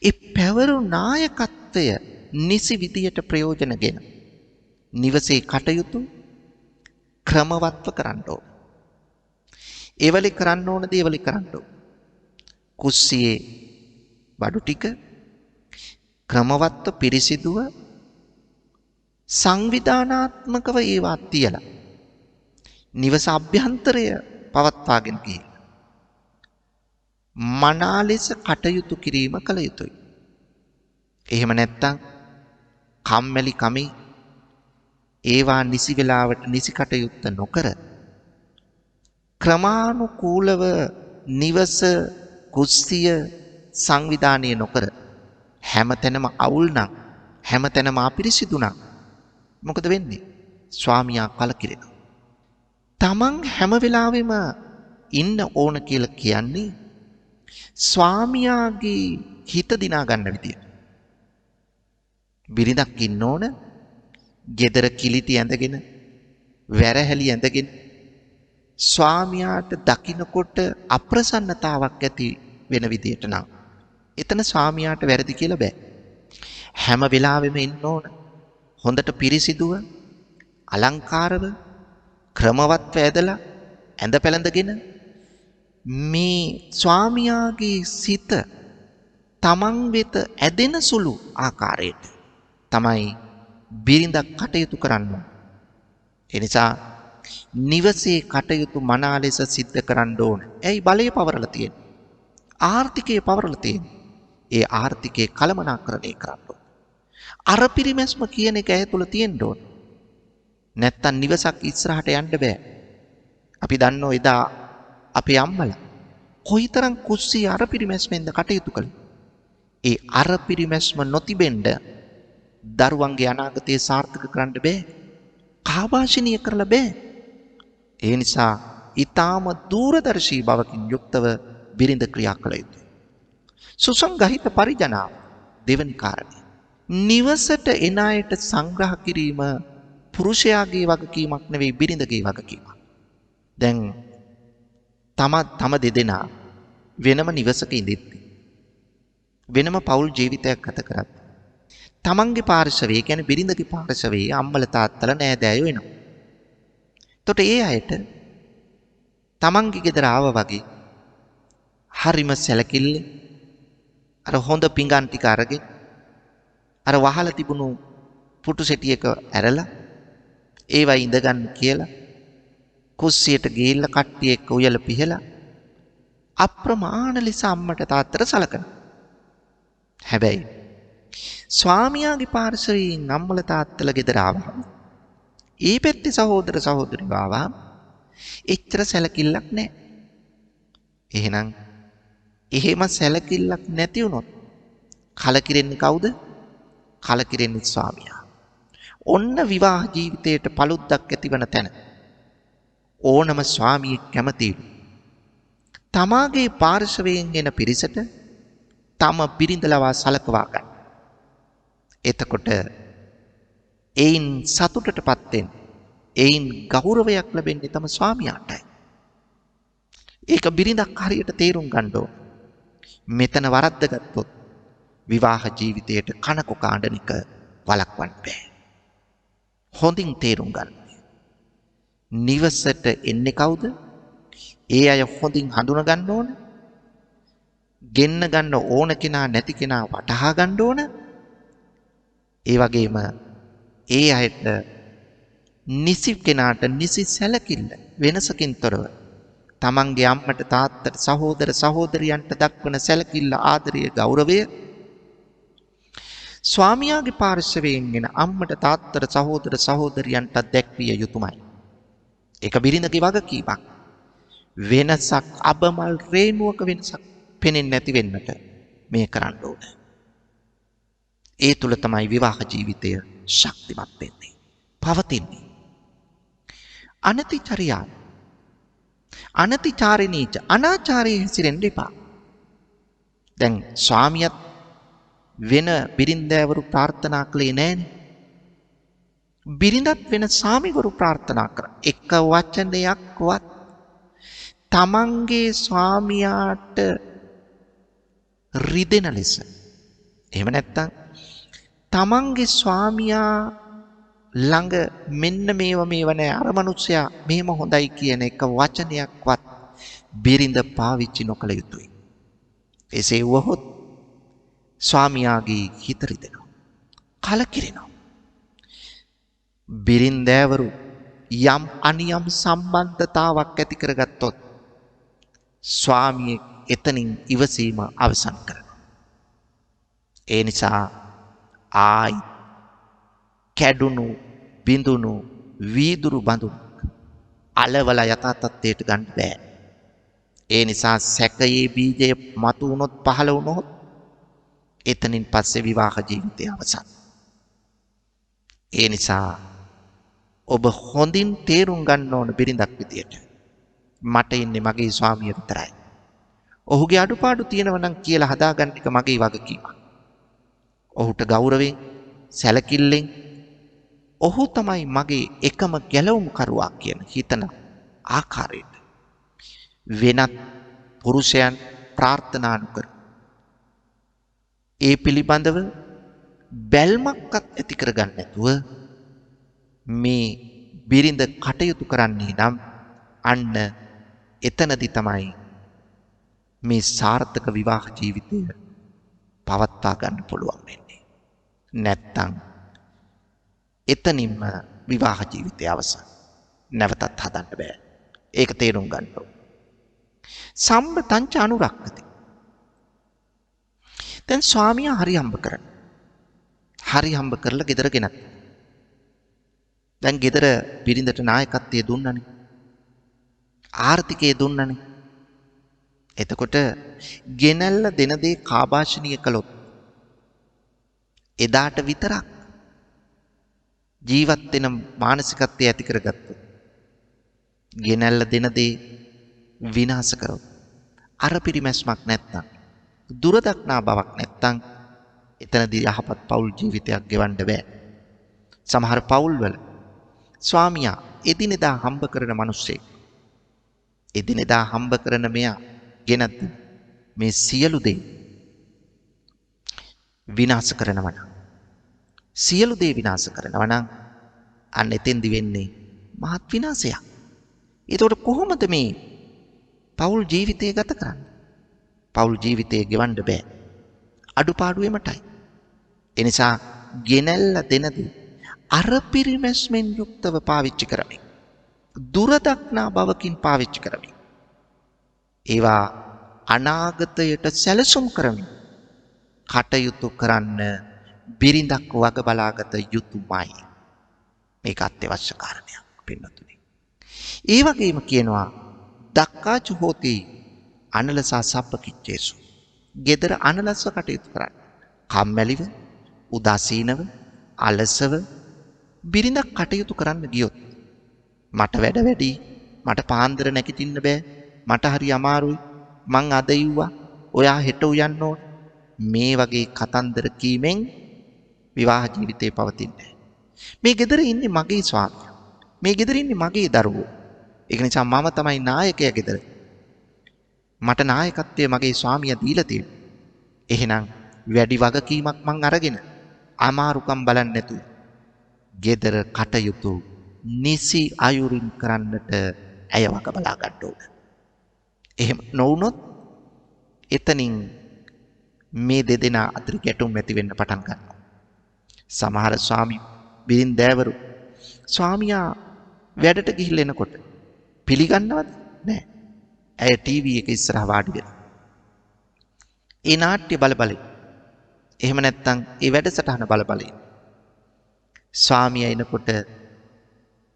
ඒ පැවරු නායකත්වය නිසි විදියට ප්‍රයෝජනගෙන නිවසේ කටයුතු ක්‍රමවත්ව කරන්න ඕන. ඒවලි කරන්න ඕන දේවලි කරන්න ඕන. කුස්සියේ බඩු ටික ක්‍රමවත්ව පිරිසිදුව සංවිධානාත්මකව ඒවා තියලා නිවස අභ්‍යන්තරය පවත්වාගෙන ගිහින් මනා ලෙස කටයුතු කිරීම කළ යුතුයි. එහෙම නැත්නම් කම්මැලි කමි ඒවා නිසි වෙලාවට නිසි කටයුත්ත නොකර ක්‍රමානුකූලව නිවස කුස්සිය සංවිධානය නොකර හැමතැනම අවුල් නම් හැමතැනම අපිරිසිදු නම් මොකද වෙන්නේ? ස්වාමියා කලකිරෙනවා. තමන් හැම වෙලාවෙම ඉන්න ඕන කියලා කියන්නේ ස්වාමියාගේ හිත දිනා ගන්න විදියට. බිරිඳක් ඉන්න ඕන ගෙදර කිලිටි ඇඳගෙන වැරහැලි ඇඳගෙන ස්වාමියාට දකින්නකොට අප්‍රසන්නතාවක් ඇති වෙන විදියට නම් එතන ස්වාමියාට වැරදි කියලා බෑ. හැම වෙලාවෙම ඉන්න ඕන හොඳට පිරිසිදුව අලංකාරව ක්‍රමවත්ව ඇදලා ඇඳ පැළඳගෙන මේ ස්වාමියාගේ සිත තමන් වෙත ඇදෙන සුළු ආකාරයට තමයි බිරිඳක් කටයුතු කරන්න. ඒ නිසා නිවසේ කටයුතු මනා ලෙස සිද්ධ කරන්න ඕන. ඇයි? බලය පවරලා තියෙන්නේ. ආර්ථිකය පවරලා තියෙන්නේ. ඒ ආර්ථිකේ කළමනාකරණය කරන්න ඕන. අර පිරිමැස්ම කියන එක ඇය තුල තියෙන්න ඕන. නැත්තම් නිවසක් ඉස්සරහට යන්න බෑ. අපි දන්නෝ එදා අපේ අම්මලා කොයිතරම් කුස්සිය අර පිරිමැස්මෙන්ද කටයුතු කළේ. ඒ අර පිරිමැස්ම නොතිබෙන්න දරුවන්ගේ අනාගතය සාර්ථක කරන්න බෑ. කාබාෂණීය කරලා බෑ. ඒ නිසා ඊටාම දූරදර්ශී බවකින් යුක්තව බිරිඳ ක්‍රියා කළ යුතුයි. සුසංගහිත පරිජනාව දෙවනි කාරණය. නිවසට එන අයට සංග්‍රහ කිරීම පුරුෂයාගේ වගකීමක් නෙවෙයි බිරිඳගේ වගකීමක්. දැන් තම දෙදෙනා වෙනම නිවසක ඉඳිද්දී වෙනම පෞල් ජීවිතයක් ගත කරත් තමන්ගේ පාර්ශවයේ කියන්නේ බිරිඳගේ පාර්ශවයේ අම්මල තාත්තලා නෑදෑයෝ එනවා. එතකොට ඒ අයට තමන්ගේ ගෙදර ආවා වගේ හරිම සැලකිල්ලෙන් අර හොඳ පිඟන් ටික අරගෙන අර වහලා තිබුණු පුටු සෙටියක ඇරලා ඒවා ඉඳගන්න කියලා කුස්සියට ගිහිල්ලා කට්ටිය එක්ක උයලා පිහලා අප්‍රමාණ ලෙස අම්මට තාත්තට සලකනවා. හැබැයි ස්වාමියාගේ පාර්ශවයෙන් අම්මල තාත්තලා ගෙදර ආවම ඒ පැත්තේ සහෝදර සහෝදරියෝ ආවම එච්චර සැලකිල්ලක් නැහැ. එහෙනම් එහෙම සැලකිල්ලක් නැති වුණොත් කලකිරෙන්නේ කවුද? කලකිරෙන්නේ ස්වාමියා. ඔන්න විවාහ ජීවිතයට පළුද්දක් ඇතිවන තැන ඕනම ස්වාමියෙක් කැමතියි තමාගේ පාර්ශවයෙන් එන පිරිසට තම බිරිඳලවා සලකවා ගන්න. එතකොට එයින් සතුටටපත් වෙන්න, එයින් ගෞරවයක් ලැබෙන්නේ තම ස්වාමියාටයි. ඒක බිරිඳක් හරියට තේරුම් ගන්න ඕන. මෙතන වරද්දගත්තොත් විවාහ ජීවිතයට කනකො කාඬන එක වළක්වන්න බෑ. හොඳින් තේරුම් ගන්න. නිවසට එන්නේ කවුද? ඒ අය හොඳින් හඳුනා ගන්න ඕන. ගෙන්න ගන්න ඕන කෙනා නැති කෙනා වටහා ගන්න ඕන. ඒ වගේම ඒ අයට නිසි කෙනාට නිසි සැලකිල්ල වෙනසකින් තොරව තමන්ගේ අම්මට තාත්තට සහෝදර සහෝදරියන්ට දක්වන සැලකිල්ල ආදරය ගෞරවය ස්වාමියාගේ පාර්ශවයෙන් එන අම්මට තාත්තට සහෝදර සහෝදරියන්ට දැක්විය යුතුමයි. ඒක බිරිඳගේ වගකීමක්. වෙනසක් අබමල් රේණුවක වෙනසක් පෙනෙන්නේ නැති වෙන්නට මේ කරන්න ඕන. ඒ තුල තමයි විවාහ ජීවිතය ශක්තිමත් වෙන්නේ, පවතින්නේ. අනතිචර්යා අනතිචාරිනීච අනාචාරයේ හැසිරෙන්න එපා. දැන් ස්වාමියාත් වෙන බිරින්දෑවරු ප්‍රාර්ථනා කළේ නැහැනේ. බිරිඳත් වෙන ස්වාමිවරු ප්‍රාර්ථනා කරා. එක වචනයක්වත් තමන්ගේ ස්වාමියාට රිදෙන ලෙස. එහෙම නැත්තම් තමන්ගේ ස්වාමියා ළඟ මෙන්න මේව නෑ අර මනුස්සයා මෙහෙම හොඳයි කියන එක වචනයක්වත් බිරිඳ පාවිච්චි නොකළ යුතුයි. එසේ වුවහොත් ස්වාමියාගේ හිත රිදෙනවා, කලකිරෙනවා. බිරින්දෑවරු යම් අනියම් සම්බන්ධතාවක් ඇති කරගත්තොත් ස්වාමියෙක් එතනින් ඉවසීම අවසන් කරනවා. ඒ නිසා ආයි කැඩුණු බිඳුණු වීදුරු බඳුණු අලවල යථා තත්ත්වයට ගන්න බෑ. ඒ නිසා සැකයේ බීජය මතු වුණොත් පහළ වුණොත් එතනින් පස්සේ විවාහ ජීවිතය අවසන්. ඒ නිසා ඔබ හොඳින් තේරුම් ගන්න ඕන බිරිඳක් විදියට මට ඉන්නේ මගේ ස්වාමියා විතරයි. ඔහුගේ අඩුපාඩු තියෙනවා නම් කියලා හදාගන්න එක මගේ වගකීමක්. ඔහුට ගෞරවයෙන් සැලකිල්ලෙන් ඔහු තමයි මගේ එකම ගැලවුම්කරුවා කියන හිතන ආකාරයට වෙනත් පුරුෂයන් ප්‍රාර්ථනා නොකර ඒ පිළිබඳව බැල්මක්වත් ඇති කරගන්න නැතුව මේ බිරිඳ කටයුතු කරන්නේ නම් අන්න එතනදි තමයි මේ සාර්ථක විවාහ ජීවිතය පවත්වා ගන්න පුළුවන් වෙන්නේ. නැත්තම් එතනින්ම විවාහ ජීවිතය අවසන්. නැවතත් හදන්න බෑ. ඒක තේරුම් ගන්න ඕන. සම්බතංච අනුරක්කති. දැන් ස්වාමියා හරි හම්බ කරන. හරි හම්බ කරලා ගෙදර ගෙනත්. දැන් ගෙදර බිරිඳට නායකත්වයේ දුන්නනේ. ආර්ථිකයේ දුන්නනේ. එතකොට ගෙනල්ල දෙන දේ කාබාෂණීය කළොත් එදාට විතරක් ජීවත් වෙන මානසිකත්වය ඇති කරගත්තොත් ගෙනල්ල දෙන දේ විනාශ කරොත් අර පිරිමැස්මක් නැත්තම් දුර දක්නා බවක් නැත්තම් එතනදී යහපත් පෞල් ජීවිතයක් ගෙවන්න බෑ. සමහර පෞල්වල ස්වාමියා එදිනෙදා හම්බ කරන මිනිස්සෙක් එදිනෙදා හම්බ කරන මෙයා ගෙනත් මේ සියලු දේ විනාශ කරනවා නම් සියලු දේ විනාශ කරනවා නම් අන්න එතෙන්දි වෙන්නේ මහත් විනාශයක්. ඒතකොට කොහොමද මේ පෞල් ජීවිතය ගත කරන්නේ? පෞල් ජීවිතය ගෙවන්න බෑ. අඩුපාඩු එමටයි. එනිසා ගෙනල්ල දෙනදී අර පිරිමැස්මෙන් යුක්තව පාවිච්චි කරමින් දුර දක්නා බවකින් පාවිච්චි කරමින් ඒවා අනාගතයට සැලසුම් කරමින් කටයුතු කරන්න බිරිඳක් වග බලාගත යුතුමයි. මේක අත්‍යවශ්‍ය කාරණයක් පින්නතුනි. ඒ වගේම කියනවා දක්කාච හෝති අනලසා සප්පකිච්චේසු. gedara අනලස්ව කටයුතු කරන්න. කම්මැලිව, උදාසීනව, අලසව බිරිඳක් කටයුතු කරන්න ගියොත් මට වැඩ වැඩි, මට පාන්දර නැගිටින්න බෑ, මට හරි අමාරුයි, මං අද ඉව්වා, ඔයා හෙට උයන්න ඕන. මේ වගේ කතන්දර කීමෙන් විවාහ ජීවිතේ පවතින්නේ. මේ ගෙදර ඉන්නේ මගේ ස්වාමියා. මේ ගෙදර ඉන්නේ මගේ දරුවෝ. ඒක නිසා මම තමයි නායකයා ගෙදර. මට නායකත්වය මගේ ස්වාමියා දීලා තියෙනවා. එහෙනම් වැඩි වගකීමක් මං අරගෙන අමාරුකම් බලන්නේ නැතුව ගෙදර කටයුතු නිසි අයුරින් කරන්නට ඇය වග බලා ගන්න ඕන. එහෙම නොවුනොත් එතනින් මේ දෙදෙනා අතර ගැටුම් ඇති වෙන්න පටන් ගන්නවා. සමහර ස්වාමි බිරින්දෑවරු ස්වාමියා වැඩට ගිහිල්ලා එනකොට පිළිගන්නවද? නැහැ. ඇය ටීවී එක ඉස්සරහ වාඩි වෙනවා. ඒ නාට්‍ය බල එහෙම නැත්නම් ඒ වැඩසටහන බල ස්වාමියා එනකොට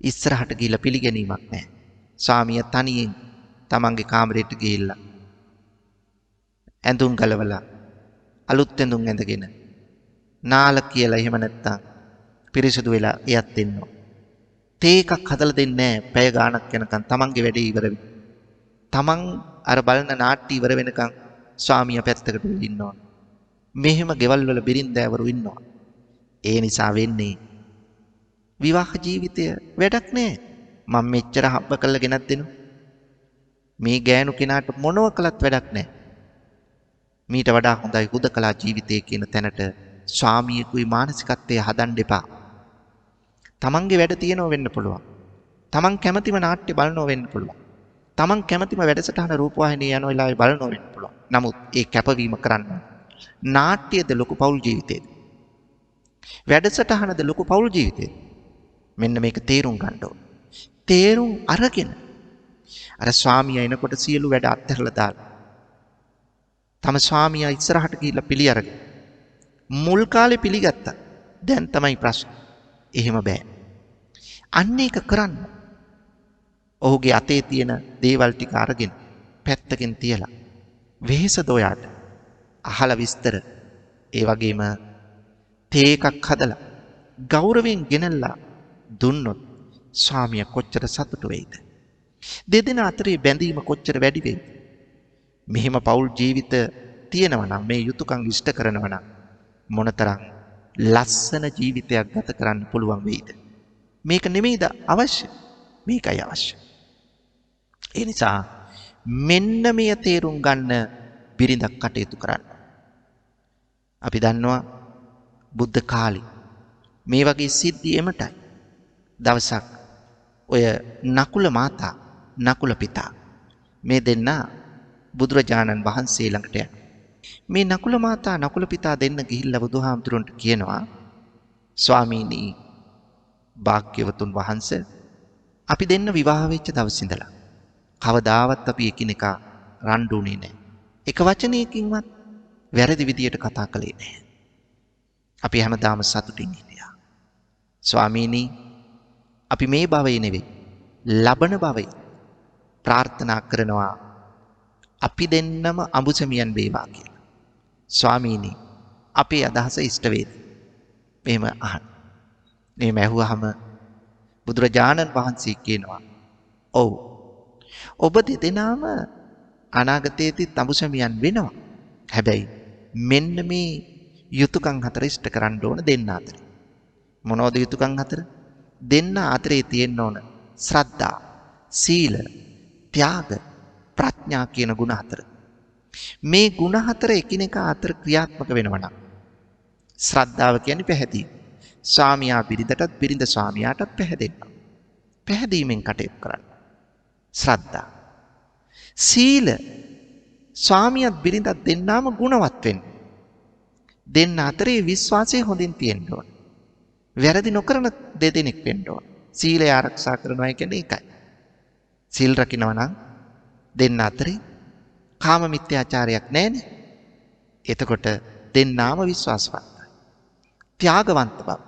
ඉස්සරහට ගිහිල්ලා පිළිගැනීමක් නැහැ. ස්වාමියා තනියෙන් තමන්ගේ කාමරයට ගිහිල්ලා ඇඳුම් ගලවලා අලුත් ඇඳුම් ඇඳගෙන නාල කියලා එහෙම නැත්තම් පිරිසිදු වෙලා එයත් දෙන්නවා. තේ එකක් හදලා දෙන්නේ නැහැ. පැය ගාණක් යනකම් තමන්ගේ වැඩේ ඉවර වෙයි. තමන් අර බලන නාට්‍ය ඉවර වෙනකම් ස්වාමියා පැත්තකට ඉන්නවා. මෙහෙම ගෙවල් වල බිරින්දෑවරු ඉන්නවා. ඒ නිසා වෙන්නේ විවාහ ජීවිතය වැඩක් නෑ. මම මෙච්චර හම්බ කරලා ගෙනත් දෙනු. මේ ගෑනු කෙනාට මොනව කළත් වැඩක් නෑ. මීට වඩා හොඳයි හුදකලා ජීවිතය කියන තැනට ස්වාමියෙකුයි මානසිකත්වය හදන්න එපා. තමන්ගේ වැඩ තියෙනව වෙන්න පුළුවන්. තමන් කැමතිම නාට්‍ය බලනව වෙන්න පුළුවන්. තමන් කැමතිම වැඩසටහන රූපවාහිනිය යන වෙලාවේ බලනව වෙන්න පුළුවන්. නමුත් ඒ කැපවීම කරන්න නාට්‍යද ලොකු පෞල් ජීවිතේද? වැඩසටහනද ලොකු පෞල් ජීවිතේද? මෙන්න මේක තේරුම් ගන්න ඕන. තේරුම් අරගෙන අර ස්වාමියා එනකොට සියලු වැඩ අත්හැරලා දාලා තම ස්වාමියා ඉස්සරහට ගිහිල්ලා පිළි අරගෙන මුල් කාලේ පිළිගත්තා. දැන් තමයි ප්‍රශ්න. එහෙම බෑ. අන්න ඒක කරන්න. ඔහුගේ අතේ තියෙන දේවල් ටික අරගෙන පැත්තකින් තියලා වෙහෙස දොයාට අහලා විස්තර ඒ වගේම තේ එකක් හදලා ගෞරවයෙන් ගෙනල්ලා දුන්නොත් ස්වාමියා කොච්චර සතුටු වෙයිද? දෙදෙනා අතරේ බැඳීම කොච්චර වැඩි වෙයිද? මෙහෙම පෞල් ජීවිත තියෙනවා නම් මේ යුතුයකම් ඉෂ්ට කරනවා නම් මොනතරම් ලස්සන ජීවිතයක් ගත කරන්න පුළුවන් වෙයිද? මේක නෙමෙයිද අවශ්‍ය? මේකයි අවශ්‍ය. ඒ නිසා මෙන්න මෙය තේරුම් ගන්න බිරිඳක් කටයුතු කරන්න. අපි දන්නවා බුද්ධ කාලේ මේ වගේ සිද්ධි එමටයි. දවසක් ඔය නකුල මාතා නකුල පිතා මේ දෙන්න බුදුරජාණන් වහන්සේ ළඟට යනවා. මේ නකුල මාතා නකුල පිතා දෙන්න ගිහිල්ලා බුදුහාමුදුරන්ට කියනවා, ස්වාමීනි භාග්‍යවතුන් වහන්සේ අපි දෙන්න විවාහ වෙච්ච දවස් ඉඳලා කවදාවත් අපි එකිනෙකා රණ්ඩුනේ නැහැ. එක වචනයකින්වත් වැරදි විදියට කතා කළේ නැහැ. අපි හැමදාම සතුටින් හිටියා. ස්වාමීනි අපි මේ භවයේ නෙවෙයි ලබන භවයේ ප්‍රාර්ථනා කරනවා අපි දෙන්නම අඹුසමියන් වේවා කියලා. ස්වාමීනි අපේ අදහස ඉෂ්ට වේද? මෙහෙම අහන්න. මෙහෙම ඇහුවාම බුදුරජාණන් වහන්සේ කියනවා ඔව්. ඔබ දෙදෙනාම අනාගතයේදී තඹුසැමියන් වෙනවා. හැබැයි මෙන්න මේ යුතුයකම් හතර ඉෂ්ට කරන්න ඕන දෙන්න අතර. මොනවද යුතුයකම් හතර? දෙන්න අතරේ තියෙන්න ඕන ශ්‍රද්ධා, සීල, ත්‍යාග, ප්‍රඥා කියන ගුණ හතර. මේ ගුණ හතර එකිනෙකා අතර ක්‍රියාත්මක වෙනවා නම් ශ්‍රද්ධාව කියන්නේ පැහැදීම. ස්වාමියා බිරිඳටත් බිරිඳ ස්වාමියාටත් පැහැදෙන්න. පැහැදීමෙන් කටයුතු කරන්න. ශ්‍රද්ධා. සීල ස්වාමියාත් බිරිඳත් දෙන්නාම ගුණවත් වෙන්න. දෙන්න අතරේ විශ්වාසය හොඳින් තියෙන්න ඕන. වැරදි නොකරන දෙදෙනෙක් වෙන්න ඕන. සීලය ආරක්ෂා කරනවා කියන්නේ ඒකයි. සීල් රකින්නවා නම් දෙන්න අතරේ කාම මිත්‍යාචාරයක් නැහැනේ. එතකොට දෙන්නාම විශ්වාසවන්තයි. ත්‍යාගවන්ත බව.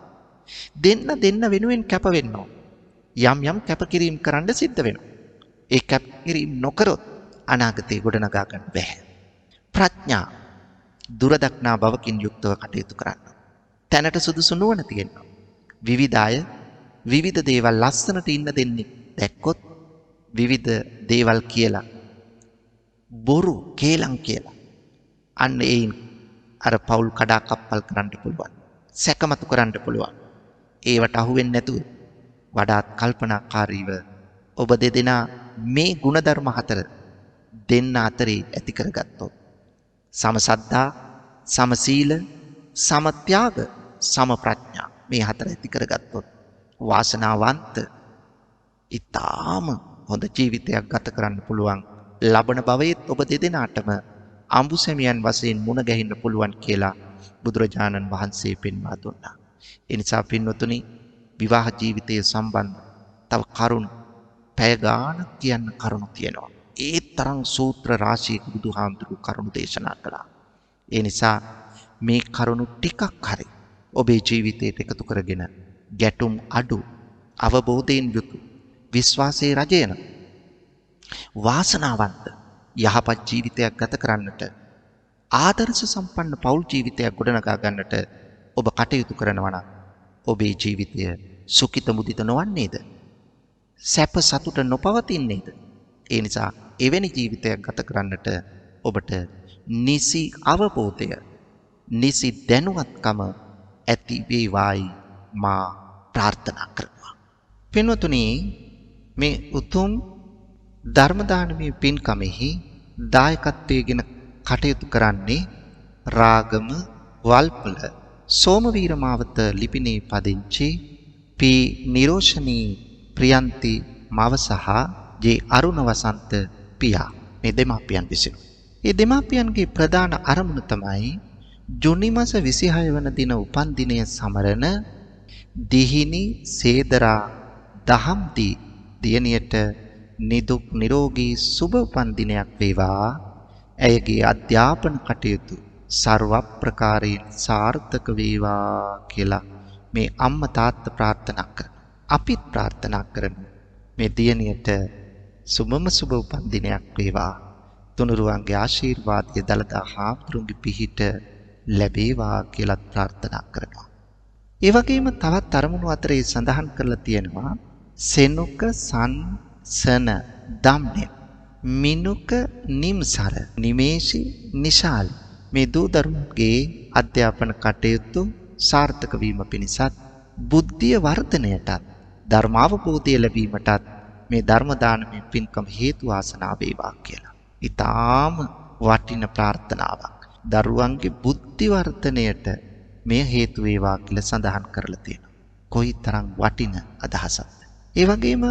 දෙන්න වෙනුවෙන් කැප වෙන්න ඕන. යම් කැපකිරීම කරන්න සිද්ධ වෙනවා. ඒ කැපකිරීම නොකරොත් අනාගතේ ගොඩනගා ගන්න බැහැ. ප්‍රඥා දුරදක්නා බවකින් යුක්තව කටයුතු කරන්න. තැනට සුදුසු නුවණ තියෙනවා. විවිධ අය විවිධ දේවල් ලස්සනට ඉන්න දෙන්නේ දැක්කොත් විවිධ දේවල් කියලා බොරු කේලම් කියලා අන්න ඒයින් අර පෞල් කඩා කප්පල් කරන්න පුළුවන්. සැකමතු කරන්න පුළුවන්. ඒවට අහු වෙන්නේ නැතුව වඩාත් කල්පනාකාරීව ඔබ දෙදෙනා මේ ಗುಣධර්ම හතර දෙන්න අතරේ ඇති කරගත්තොත් සම සද්ධා, සම සීල, සම ත්‍යාග, සම ප්‍රඥා මේ හතර ඇති කරගත්තොත් වාසනාවන්ත ඊටාම හොඳ ජීවිතයක් ගත කරන්න පුළුවන්. ලබන භවයේත් ඔබ දෙදෙනාටම අඹුසැමියන් වශයෙන් මුණ ගැහෙන්න පුළුවන් කියලා බුදුරජාණන් වහන්සේ පෙන්වා දුන්නා. ඒ නිසා පින්වතුනි විවාහ ජීවිතය සම්බන්ධ තව කරුණු පැය ගාණක් කියන්න කරුණු තියෙනවා. ඒ තරම් සූත්‍ර රාශියක බුදුහාමුදුරුවෝ කරුණු දේශනා කළා. ඒ නිසා මේ කරුණු ටිකක් හරි ඔබේ ජීවිතයට එකතු කරගෙන ගැටුම් අඩු අවබෝධයෙන් යුතු විශ්වාසයේ රජයන වාසනාවන්ත යහපත් ජීවිතයක් ගත කරන්නට ආදර්ශ සම්පන්න පෞල් ජීවිතයක් ගොඩනගා ගන්නට ඔබ කටයුතු කරනවා නම් ඔබේ ජීවිතය සුඛිත මුදිත නොවන්නේද? සැප සතුට නොපවතින්නේද? ඒ නිසා එවැනි ජීවිතයක් ගත කරන්නට ඔබට නිසි අවබෝධය, නිසි දැනුවත්කම ඇති වේවායි මා ප්‍රාර්ථනා කරනවා. පින්වතුනි, මේ උතුම් ධර්ම දානමය පින්කමෙහි දායකත්වයෙන් කටයුතු කරන්නේ රාගම වල්පල සෝමවීර මාවත ලිපිනේ පදිංචි පී නිරෝෂණී ප්‍රියන්ති මව සහ ජේ අරුණ වසන්ත පියා මේ දෙමාපියන් විසින්. මේ දෙමාපියන්ගේ ප්‍රධාන අරමුණ තමයි ජුනි මාස 26 වන දින උපන් දිනය සමරන දිහිනි සේදරා දහම්ති දියණියට නිදුක් නිරෝගී සුබ උපන් දිනයක් වේවා. ඇයගේ අධ්‍යාපන කටයුතු ਸਰව ප්‍රකාරයෙන් සාර්ථක වේවා කියලා මේ අම්මා තාත්තා ප්‍රාර්ථනා කරනවා. අපිත් ප්‍රාර්ථනා කරමු මේ දියණියට සුබම සුබ උපන් දිනයක් වේවා. තුනුරුවන්ගේ ආශිර්වාදය දලදා හාමුදුරුවන්ගේ පිහිට ලැබේවා කියලා ප්‍රාර්ථනා කරනවා. ඒ වගේම තවත් අරමුණු අතරේ සඳහන් කරලා තියෙනවා සෙනුක සන දම්නේ මිනුක නිම්සර නිමේෂි නිශාලි මේ දූ දරුවන්ගේ අධ්‍යාපන කටයුතු සාර්ථක වීම පිණිසත් බුද්ධිය වර්ධනයටත් ධර්මාවබෝධය ලැබීමටත් මේ ධර්ම දානමය පින්කම හේතු වාසනා වේවා කියලා. ඊටාම වටින ප්‍රාර්ථනාවක්. දරුවන්ගේ බුද්ධි වර්ධනයට මේ හේතු වේවා කියලා සඳහන් කරලා තියෙනවා. කොයිතරම් වටින අදහසක්ද. ඒ වගේම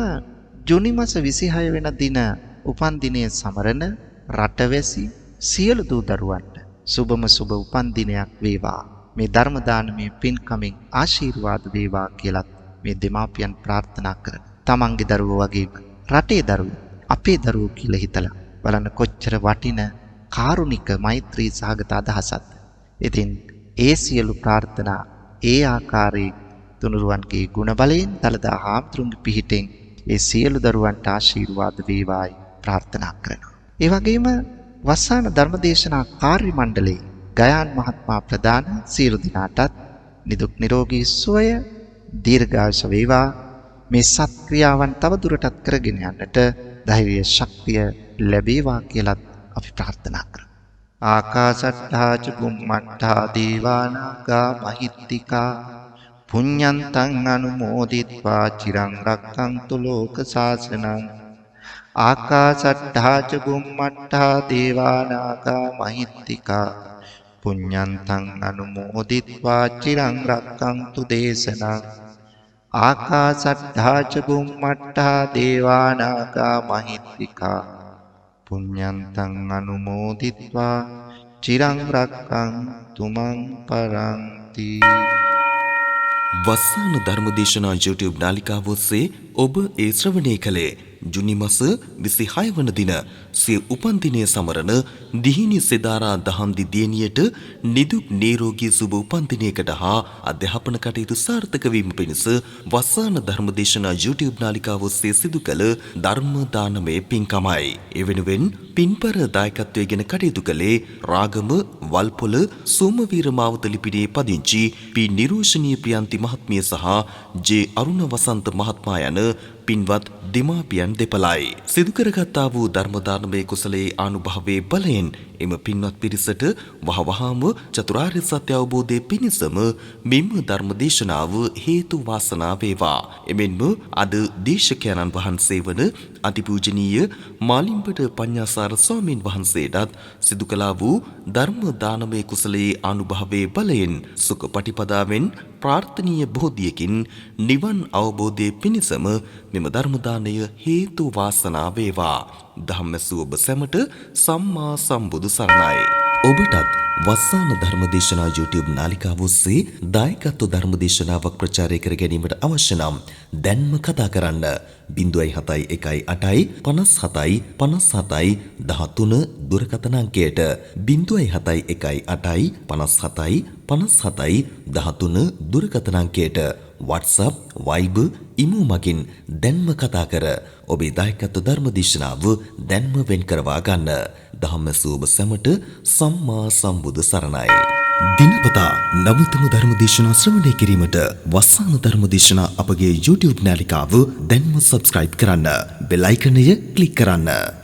ජුනි මාස 26 වෙනි දින උපන් දිනයේ සමරන රටවැසි සියලු දූ දරුවන්ට සුබම සුබ උපන් දිනයක් වේවා. මේ ධර්ම දානමය පින්කමෙන් ආශිර්වාද වේවා කියලා මේ දෙමාපියන් ප්‍රාර්ථනා කරන තමන්ගේ දරුවෝ වගේම රටේ දරුවෝ අපේ දරුවෝ කියලා හිතලා බලන්න කොච්චර වටින කාරුණික මෛත්‍රී සහගත අදහසක්ද. ඉතින් ඒ සියලු ප්‍රාර්ථනා ඒ ආකාරයෙන් තුනුරුවන්ගේ ගුණ බලයෙන් දලදා හාමුදුරුවන්ගේ පිහිටෙන් ඒ සියලු දරුවන්ට ආශිර්වාද වේවායි ප්‍රාර්ථනා කරනවා. ඒ වගේම වස්සාන ධර්මදේශනා කාර්ය මණ්ඩලයේ ගයාන් මහත්මයා ප්‍රදාන සියලු දිනාටත් නිදුක් නිරෝගී සුවය දීර්ඝායුෂ වේවා. මේ සත්ක්‍රියාවන් තව දුරටත් කරගෙන යන්නට ධෛර්ය ශක්තිය ලැබේවා කියලත් අපි ප්‍රාර්ථනා කරමු. ආකාශට්ටා ච බුම්මට්ටා දේවානාගා මහිත්‍තිකා පුඤ්ඤන්තං අනුමෝදිත්වා චිරං රක්ඛන්තු ලෝක සාසනං. ආකාශට්ටා ච බුම්මට්ටා දේවානාගා මහිත්‍තිකා පුඤ්ඤන්තං අනුමෝදිත්වා චිරං රක්ඛන්තු දේශනං. ආකාශට්ටා ච බුම්මට්ටා දේවානාගා මහිත්‍තිකා පුඤ්ඤන්තං අනුමෝදිත්වා චිරං රක්ඛන්තු මං පරන්ති. වස්සාන ධර්මදේශනා YouTube නාලිකාව ඔස්සේ ඔබ ඒ ශ්‍රවණය කළේ ජුනි මාස 26 වන දින සිය උපන්දිනය සමරන දිහිණි සෙදාරා දහම්දි දියණියට නිදුක් නිරෝගී සුබ උපන්දිනයකට හා අධ්‍යාපන කටයුතු සාර්ථක වීම පිණිස වස්සාන ධර්මදේශනා YouTube නාලිකාව ඔස්සේ සිදු කළ ධර්ම දානමය පින්කමයි. ඒ වෙනුවෙන් පින්පර දායකත්වයෙන් කටයුතු කළේ රාගම වල්පොල සෝමවීර මාවත ලිපිණේ පදිංචි පී නිරෝෂණීය ප්‍රියන්ති මහත්මිය සහ ජේ අරුණ වසන්ත මහත්මයා යන පින්වත් දෙමාපියන් දෙපළයි. සිදු කරගත්තා වූ ධර්ම දානමය කුසලයේ ආනුභාවයේ බලයෙන් එම පින්වත් පිරිසට වහවහාම චතුරාර්ය සත්‍ය අවබෝධයේ පිණිසම මෙම ධර්ම දේශනාව හේතු වාසනා වේවා. එමෙන්ම අද දේශකයන්න් වහන්සේ වන අතිපූජනීය මාලිම්බට පඤ්ඤාසාර ස්වාමීන් වහන්සේටත් සිදු කළා වූ ධර්ම දානමය කුසලයේ ආනුභාවයේ බලයෙන් සුඛපටිපදාවෙන් ප්‍රාර්ථනීය බෝධියකින් නිවන් අවබෝධයේ පිණිසම මෙම ධර්ම දානය හේතු වාසනා වේවා. ධම්මසු ඔබ සැමට සම්මා සම්බුදු සරණයි. ඔබටත් වස්සාන ධර්මදේශනා YouTube නාලිකාව ඔස්සේ දායකත්ව ධර්මදේශනාවක් ප්‍රචාරය කර ගැනීමට අවශ්‍ය නම් දැන්ම කතා කරන්න 071 57 57 13 දුරකථන අංකයට 071 57 57 13 දුරකථන අංකයට WhatsApp, Viber, email මගින් දැන්ම කතා කර ඔබේ දායකත්ව ධර්මදේශනාව දැන්ම වෙන් කරවා ගන්න. ධම්මසූබ සැමට සම්මා සම්බුදු සරණයි. දිනපතා නවතම ධර්මදේශනා ශ්‍රවණය කිරීමට වස්සාන ධර්මදේශනා අපගේ YouTube නාලිකාව දැන්ම subscribe කරන්න. බෙල් අයිකනය ක්ලික් කරන්න.